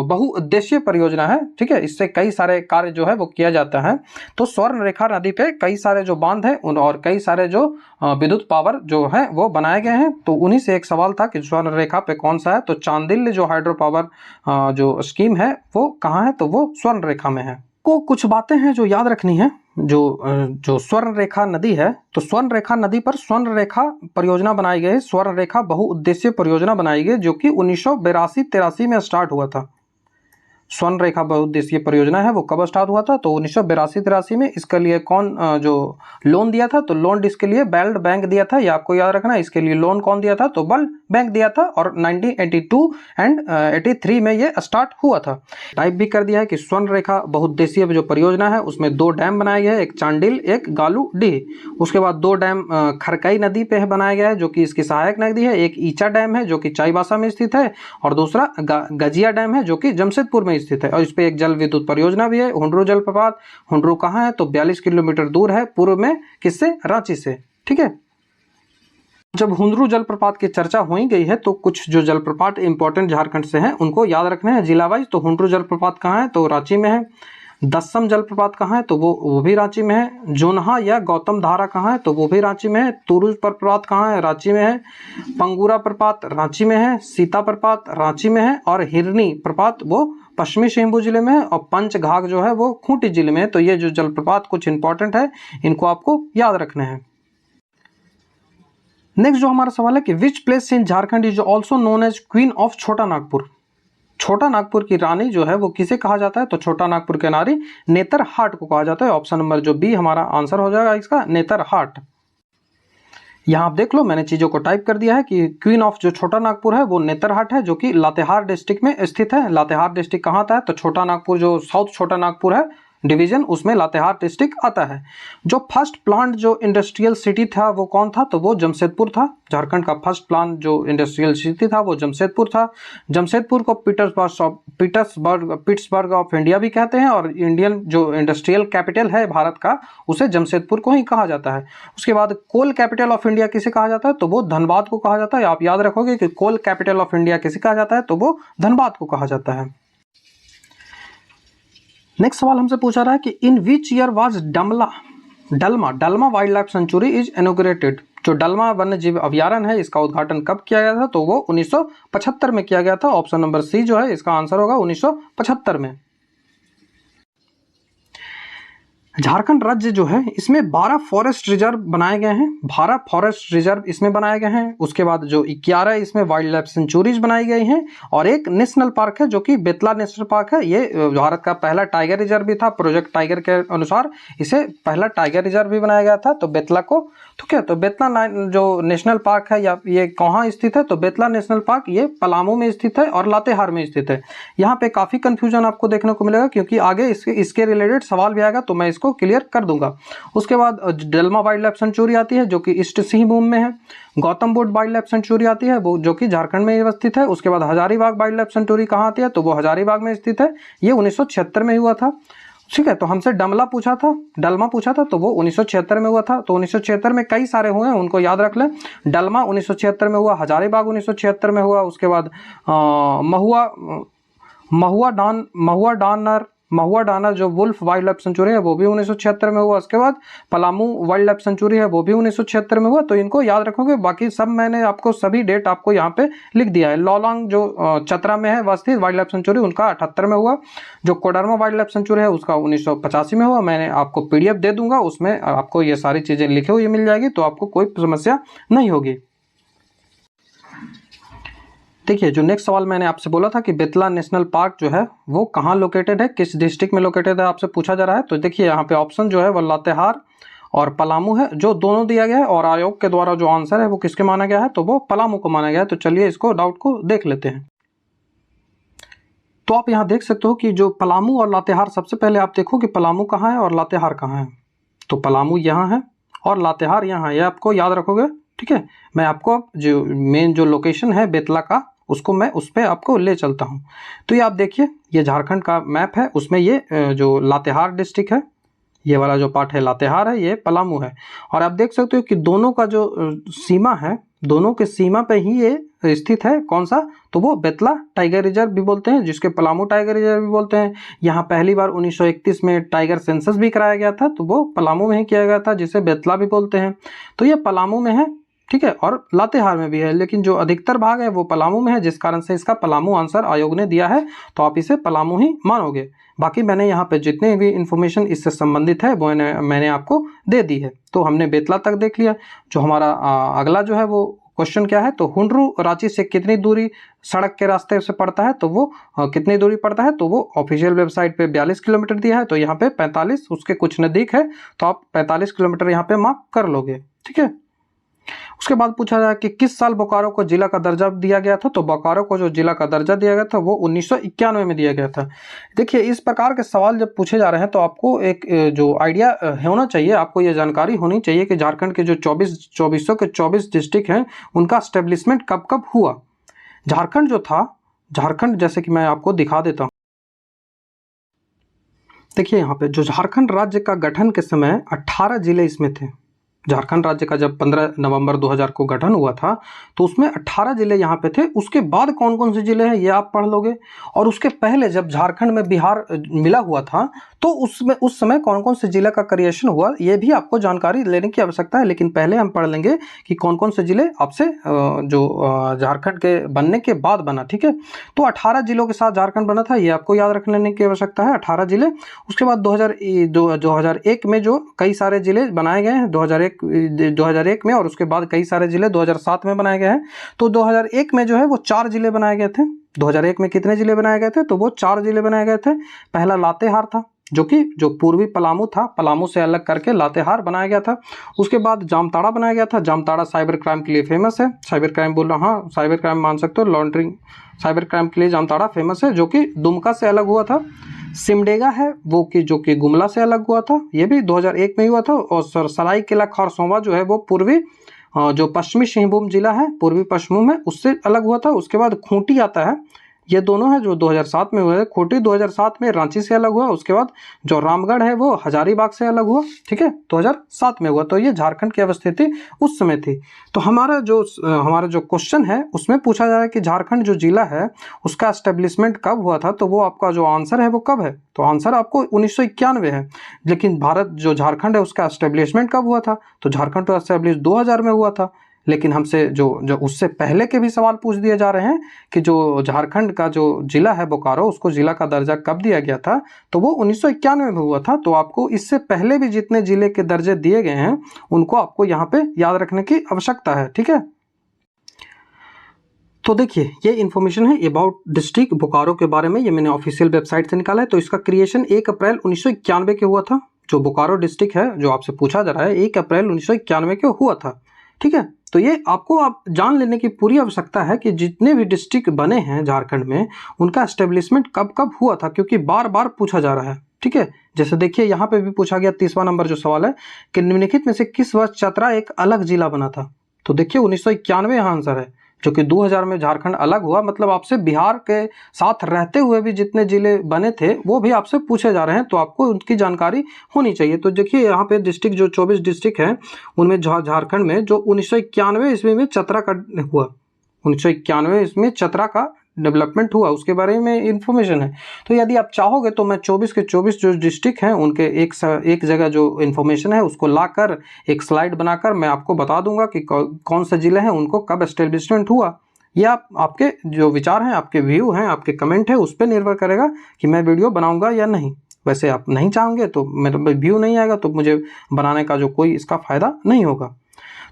Speaker 1: बहुउद्देशीय परियोजना है। ठीक है, इससे कई सारे कार्य जो है वो किया जाता है। तो स्वर्णरेखा नदी पे कई सारे जो बांध है और कई सारे जो विद्युत पावर जो है वो बनाए गए हैं। तो उन्हीं से एक सवाल था कि स्वर्णरेखा पे कौन सा है? तो चांदिल जो हाइड्रो पावर जो स्कीम है वो कहाँ है? तो वो स्वर्णरेखा में है। को कुछ बातें हैं जो याद रखनी है। जो स्वर्णरेखा नदी है, तो स्वर्णरेखा नदी पर स्वर्णरेखा परियोजना बनाई गई, स्वर्णरेखा बहुउद्देशीय परियोजना बनाई गई जो कि 1982-83 में स्टार्ट हुआ था। स्वर्णरेखा बहुउद्देशीय परियोजना है वो कब स्टार्ट हुआ था? तो 1982-83 में। इसके लिए कौन जो लोन दिया था? तो लोन इसके लिए वर्ल्ड बैंक दिया था, ये आपको याद रखना। इसके लिए लोन कौन दिया था? तो वर्ल्ड बैंक दिया था। और 1982 एंड 83 में ये स्टार्ट हुआ था। टाइप भी कर दिया है कि स्वर्णरेखा बहुउद्देशीय जो परियोजना है उसमें 2 डैम बनाए गए हैं, एक चांडिल एक गालू डीह। उसके बाद 2 डैम खरकई नदी पे बनाया गया है जो कि इसकी सहायक नदी है। एक ईचा डैम है जो कि चाईबासा में स्थित है और दूसरा गजिया डैम है जो कि जमशेदपुर में स्थित है। और इस पे एक जल विद्युत परियोजना भी है, हुंडरू जलप्रपात। हुंडरू कहाँ है? तो 42 किलोमीटर दूर है पूर्व में, किससे? रांची से। ठीक है, जब हुंडरू जलप्रपात की चर्चा हो ही गई है तो कुछ जो जलप्रपात इंपॉर्टेंट झारखंड से हैं उनको याद रखना है जिला वाइज। तो हुंडरू जलप्रपात कहाँ है? तो रांची में है। दसम जलप्रपात कहाँ है? तो वो भी रांची में है। जोनहा या गौतम धारा कहाँ है? तो वो भी रांची में है। तुरुज प्रपात कहाँ है? रांची में है। पंगुरा प्रपात रांची में है। सीता प्रपात रांची में है। और हिरनी प्रपात वो पश्चिमी सिंहभूम जिले में है। और पंचघाघ जो है वो खूंटी जिले में है। तो ये जो जलप्रपात कुछ इंपॉर्टेंट है, इनको आपको याद रखना है। नेक्स्ट जो हमारा सवाल है कि which place in Jharkhand is also known as queen of Chota Nagpur. छोटा नागपुर की रानी जो है वो किसे कहा जाता है? तो छोटा नागपुर के नारी नेतरहाट को कहा जाता है। ऑप्शन नंबर जो बी हमारा आंसर हो जाएगा इसका, नेतरहाट। यहाँ आप देख लो, मैंने चीज़ों को टाइप कर दिया है कि क्वीन ऑफ जो छोटा नागपुर है वो नेतरहाट है जो कि लातेहार डिस्ट्रिक्ट में स्थित है। लातेहार डिस्ट्रिक्ट कहाँ आता है? तो छोटा नागपुर जो साउथ छोटा नागपुर है डिवीजन उसमें लातेहार डिस्ट्रिक्ट आता है। जो फर्स्ट प्लांट जो इंडस्ट्रियल सिटी था वो कौन था, तो वो जमशेदपुर था। झारखंड का फर्स्ट प्लांट जो इंडस्ट्रियल सिटी था वो जमशेदपुर था। जमशेदपुर को पिट्सबर्ग ऑफ इंडिया भी कहते हैं, और इंडियन जो इंडस्ट्रियल कैपिटल है भारत का उसे जमशेदपुर को ही कहा जाता है। उसके बाद कोल कैपिटल ऑफ इंडिया किसे कहा जाता है, तो वो धनबाद को कहा जाता है। आप याद रखोगे कि कोल कैपिटल ऑफ इंडिया किसे कहा जाता है, तो वो धनबाद को कहा जाता है। नेक्स्ट सवाल हमसे पूछा रहा है कि in which year was Dalma wildlife sanctuary is inaugurated. जो डलमा वन्य जीव अभयारण्य है इसका उद्घाटन कब किया गया था, तो वो 1975 में किया गया था। ऑप्शन नंबर सी जो है इसका आंसर होगा 1975 में। झारखंड राज्य जो है इसमें 12 फॉरेस्ट रिजर्व बनाए गए हैं। 12 फॉरेस्ट रिजर्व इसमें बनाए गए हैं। उसके बाद जो 11 इसमें वाइल्ड लाइफ सेंचुरीज बनाई गई हैं, और एक नेशनल पार्क है जो कि बेतला नेशनल पार्क है। ये भारत का पहला टाइगर रिजर्व भी था। प्रोजेक्ट टाइगर के अनुसार इसे पहला टाइगर रिजर्व भी बनाया गया था, तो बेतला को। ठीक है, तो बेतला जो नेशनल पार्क है या ये कहाँ स्थित है, तो बेतला नेशनल पार्क ये पलामू में स्थित है और लातेहार में स्थित है। यहाँ पे काफ़ी कंफ्यूजन आपको देखने को मिलेगा, क्योंकि आगे इसके रिलेटेड सवाल भी आएगा, तो मैं इसको क्लियर कर दूंगा। उसके बाद डलमा वाइल्ड लाइफ सेंचुरी आती है जो कि ईस्ट सिंहभूम में है। Gautam Buddha wild life sanctuary आती है वो जो कि झारखंड में स्थित है। उसके बाद हजारीबाग वाइल्ड लाइफ सेंचुरी कहाँ आती है, तो वो हजारीबाग में स्थित है। ये 1976 में हुआ था। ठीक है, तो हमसे डलमा पूछा था तो वो 1976 में हुआ था। तो 1976 में कई सारे हुए हैं, उनको याद रख लें। डलमा 1976 में हुआ, हजारीबाग 1976 में हुआ। उसके बाद महुआ डानर जो वुल्फ वाइल्ड लाइफ सेंचुरी है वो भी 1976 में हुआ। उसके बाद पलामू वाइल्ड लाइफ सेंचुरी है वो भी 1976 में हुआ। तो इनको याद रखोगे। बाकी सब मैंने आपको सभी डेट आपको यहाँ पे लिख दिया है। लॉलांग जो चतरा में है स्थित वाइल्ड लाइफ सेंचुरी उनका 78 में हुआ। जो कोडरमा वाइल्ड लाइफ सेंचुरी है उसका 1985 में हुआ। मैंने आपको PDF दे दूंगा, उसमें आपको ये सारी चीज़ें लिखी हुई मिल जाएगी, तो आपको कोई समस्या नहीं होगी। देखिए, जो नेक्स्ट सवाल मैंने आपसे बोला था कि बेतला नेशनल पार्क जो है वो कहाँ लोकेटेड है, किस डिस्ट्रिक्ट में लोकेटेड है, आपसे पूछा जा रहा है। तो देखिए यहाँ पे ऑप्शन जो है वो लातेहार और पलामू है, जो दोनों दिया गया है, और आयोग के द्वारा जो आंसर है वो किसके माना गया है, तो वो पलामू को माना गया है। तो चलिए इसको डाउट को देख लेते हैं। तो आप यहाँ देख सकते हो कि जो पलामू और लातेहार, सबसे पहले आप देखो कि पलामू कहाँ है और लातेहार कहाँ है। तो पलामू यहाँ है और लातेहार यहाँ है, ये आपको याद रखोगे। ठीक है, मैं आपको जो मेन जो लोकेशन है बेतला का उसको मैं उस पर आपको ले चलता हूँ। तो ये आप देखिए, ये झारखंड का मैप है, उसमें ये जो लातेहार डिस्ट्रिक्ट है, ये वाला जो पार्ट है लातेहार है, ये पलामू है। और आप देख सकते हो कि दोनों का जो सीमा है, दोनों के सीमा पे ही ये स्थित है। कौन सा, तो वो बेतला टाइगर रिजर्व भी बोलते हैं, जिसके पलामू टाइगर रिजर्व भी बोलते हैं। यहाँ पहली बार 1931 में टाइगर सेंसस भी कराया गया था, तो वो पलामू में ही किया गया था, जिसे बेतला भी बोलते हैं। तो ये पलामू में है। ठीक है, और लातेहार में भी है, लेकिन जो अधिकतर भाग है वो पलामू में है, जिस कारण से इसका पलामू आंसर आयोग ने दिया है। तो आप इसे पलामू ही मानोगे। बाकी मैंने यहाँ पे जितने भी इन्फॉर्मेशन इससे संबंधित है वो मैंने आपको दे दी है। तो हमने बेतला तक देख लिया। जो हमारा अगला जो है वो क्वेश्चन क्या है, तो हुंड्रू रांची से कितनी दूरी सड़क के रास्ते से पड़ता है, तो वो कितनी दूरी पड़ता है, तो वो ऑफिशियल वेबसाइट पे 42 किलोमीटर दिया है। तो यहाँ पे 45 उसके कुछ नज़दीक है, तो आप 45 किलोमीटर यहाँ पे मार्क कर लोगे। ठीक है, उसके बाद पूछा जाए कि किस साल बोकारो को जिला का दर्जा दिया गया था। तो बोकारो को जो जिला का दर्जा दिया गया था वो 1991 में दिया गया था। देखिए, इस प्रकार के सवाल जब पूछे जा रहे हैं तो आपको एक जो आइडिया होना चाहिए, आपको ये जानकारी होनी चाहिए कि झारखंड के जो 24 डिस्ट्रिक्ट हैं उनका स्टेब्लिशमेंट कब कब हुआ। झारखंड जो था, झारखंड जैसे कि मैं आपको दिखा देता हूँ। देखिए यहाँ पे जो झारखंड राज्य का गठन के समय 18 जिले इसमें थे। झारखंड राज्य का जब 15 नवंबर 2000 को गठन हुआ था तो उसमें 18 जिले यहाँ पे थे। उसके बाद कौन कौन से जिले हैं ये आप पढ़ लोगे। और उसके पहले जब झारखंड में बिहार मिला हुआ था तो उस समय कौन कौन से जिले का क्रिएशन हुआ ये भी आपको जानकारी लेने की आवश्यकता है। लेकिन पहले हम पढ़ लेंगे कि कौन कौन से जिले आपसे जो झारखंड के बनने के बाद बना। ठीक है, तो 18 जिलों के साथ झारखंड बना था, ये आपको याद रख लेने की आवश्यकता है, 18 जिले। उसके बाद 2001 में जो कई सारे जिले बनाए गए हैं 2001 में, और उसके बाद कई सारे जिले 2007 में बनाए गए हैं। तो 2001 में जो है वो 4 जिले बनाए गए थे। 2001 में कितने जिले बनाए गए थे, तो वो 4 जिले बनाए गए थे। पहला लातेहार था जो पूर्वी पलामू था, पलामू से अलग करके लातेहार बनाया गया था। उसके बाद जामताड़ा बनाया गया था। जामताड़ा साइबर क्राइम के लिए फेमस है। साइबर क्राइम बोल रहा, हाँ साइबर क्राइम मान सकते हो, लॉन्ड्रिंग साइबर क्राइम के लिए जामताड़ा फेमस है, जो कि दुमका से अलग हुआ था। सिमडेगा है वो कि जो कि गुमला से अलग हुआ था, ये भी 2001 में हुआ था। और सरायकेला खरसोवा जो है वो पूर्वी जो पश्चिमी सिंहभूम जिला है, पूर्वी पश्चिम में, उससे अलग हुआ था। उसके बाद खूंटी आता है, ये दोनों है जो 2007 में हुए थे। खूंटी 2007 में रांची से अलग हुआ। उसके बाद जो रामगढ़ है वो हजारीबाग से अलग हुआ, ठीक है, 2007 में हुआ। तो ये झारखंड की अवस्थिति उस समय थी। तो हमारा जो क्वेश्चन है उसमें पूछा जा रहा है कि झारखंड जो जिला है उसका एस्टेब्लिशमेंट कब हुआ था, तो वो आपका जो आंसर है वो कब है, तो आंसर आपको 1991 है। लेकिन भारत जो झारखंड है उसका एस्टेब्लिशमेंट कब हुआ था, तो झारखंड तो एस्टेब्लिश 2000 में हुआ था। लेकिन हमसे जो उससे पहले के भी सवाल पूछ दिए जा रहे हैं कि जो झारखंड का जो जिला है बोकारो, उसको जिला का दर्जा कब दिया गया था, तो वो 1991 में हुआ था। तो आपको इससे पहले भी जितने जिले के दर्जे दिए गए हैं उनको आपको यहाँ पे याद रखने की आवश्यकता है, ठीक है। तो देखिए ये इन्फॉर्मेशन है अबाउट डिस्ट्रिक्ट बोकारो के बारे में, ये मैंने ऑफिशियल वेबसाइट से निकाला है। तो इसका क्रिएशन 1 अप्रैल 1991 के हुआ था। जो बोकारो डिस्ट्रिक्ट है जो आपसे पूछा जा रहा है 1 अप्रैल 1991 के हुआ था, ठीक है। तो ये आपको आप जान लेने की पूरी आवश्यकता है कि जितने भी डिस्ट्रिक्ट बने हैं झारखंड में उनका एस्टेब्लिशमेंट कब कब हुआ था, क्योंकि बार बार पूछा जा रहा है, ठीक है। जैसे देखिए यहाँ पे भी पूछा गया 30वां नंबर जो सवाल है कि निम्नलिखित में से किस वर्ष चतरा एक अलग जिला बना था, तो देखिए 1991 यहाँ आंसर है। जो कि 2000 में झारखंड अलग हुआ, मतलब आपसे बिहार के साथ रहते हुए भी जितने जिले बने थे वो भी आपसे पूछे जा रहे हैं, तो आपको उनकी जानकारी होनी चाहिए। तो देखिए यहाँ पे डिस्ट्रिक्ट जो 24 डिस्ट्रिक्ट हैं उनमें झारखंड में जो 1991 ईस्वी में चतरा का हुआ, 1991 इसमें चतरा का डेवलपमेंट हुआ, उसके बारे में इंफॉर्मेशन है। तो यदि आप चाहोगे तो मैं 24 के 24 जो डिस्ट्रिक्ट हैं उनके एक जगह जो इन्फॉर्मेशन है उसको लाकर एक स्लाइड बनाकर मैं आपको बता दूंगा कि कौन से जिले हैं उनको कब एस्टेब्लिशमेंट हुआ। ये आपके जो विचार हैं, आपके व्यू हैं, आपके कमेंट है, उस पर निर्भर करेगा कि मैं वीडियो बनाऊंगा या नहीं। वैसे आप नहीं चाहोगे तो मेरा व्यू नहीं आएगा तो मुझे बनाने का जो कोई इसका फायदा नहीं होगा।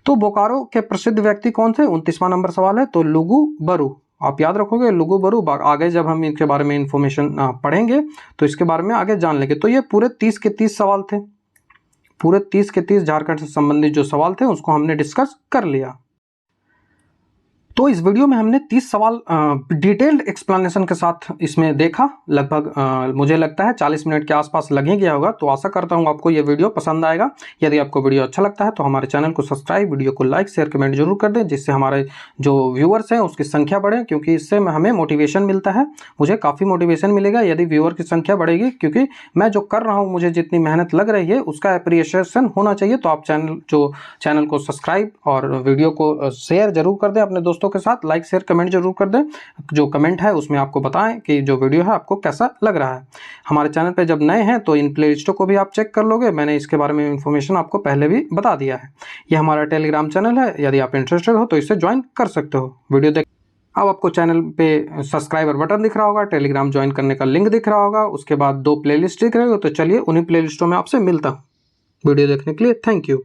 Speaker 1: तो बोकारो के प्रसिद्ध व्यक्ति कौन थे, 29वां नंबर सवाल है। तो लुगु बरु, आप याद रखोगे लुगु बरु, आगे जब हम इनके बारे में इंफॉर्मेशन पढ़ेंगे तो इसके बारे में आगे जान लेंगे। तो ये पूरे 30 के 30 सवाल थे, पूरे 30 के 30 झारखंड से संबंधित जो सवाल थे उसको हमने डिस्कस कर लिया। तो इस वीडियो में हमने 30 सवाल डिटेल्ड एक्सप्लेनेशन के साथ इसमें देखा। लगभग मुझे लगता है 40 मिनट के आसपास लग ही गया होगा। तो आशा करता हूँ आपको ये वीडियो पसंद आएगा। यदि आपको वीडियो अच्छा लगता है तो हमारे चैनल को सब्सक्राइब, वीडियो को लाइक, शेयर, कमेंट जरूर कर दें, जिससे हमारे जो व्यूअर्स हैं उसकी संख्या बढ़े, क्योंकि इससे हमें मोटिवेशन मिलता है। मुझे काफ़ी मोटिवेशन मिलेगा यदि व्यूअर की संख्या बढ़ेगी, क्योंकि मैं जो कर रहा हूँ, मुझे जितनी मेहनत लग रही है उसका अप्रिसिएशन होना चाहिए। तो आप चैनल को सब्सक्राइब और वीडियो को शेयर जरूर कर दें अपने दोस्तों के साथ, लाइक शेयर कमेंट जरूर कर दें। जो कमेंट है उसमें आपको बताएं कि जो वीडियो है आपको कैसा लग रहा है। हमारे चैनल पे जब नए हैं तो इन प्लेलिस्टों को भी आप चेक कर लोगे, मैंने इसके बारे में इंफॉर्मेशन आपको पहले भी बता दिया है। ये हमारा टेलीग्राम चैनल है, यदि आप इंटरेस्टेड हो तो इसे ज्वाइन कर सकते हो। वीडियो देख अब आपको चैनल पे सब्सक्राइबर बटन दिख रहा होगा, टेलीग्राम ज्वाइन करने का लिंक दिख रहा होगा, उसके बाद 2 प्लेलिस्ट दिख रहे हो। तो चलिए उन्हीं प्लेलिस्टों में आपसे मिलता हूँ। वीडियो देखने के लिए थैंक यू।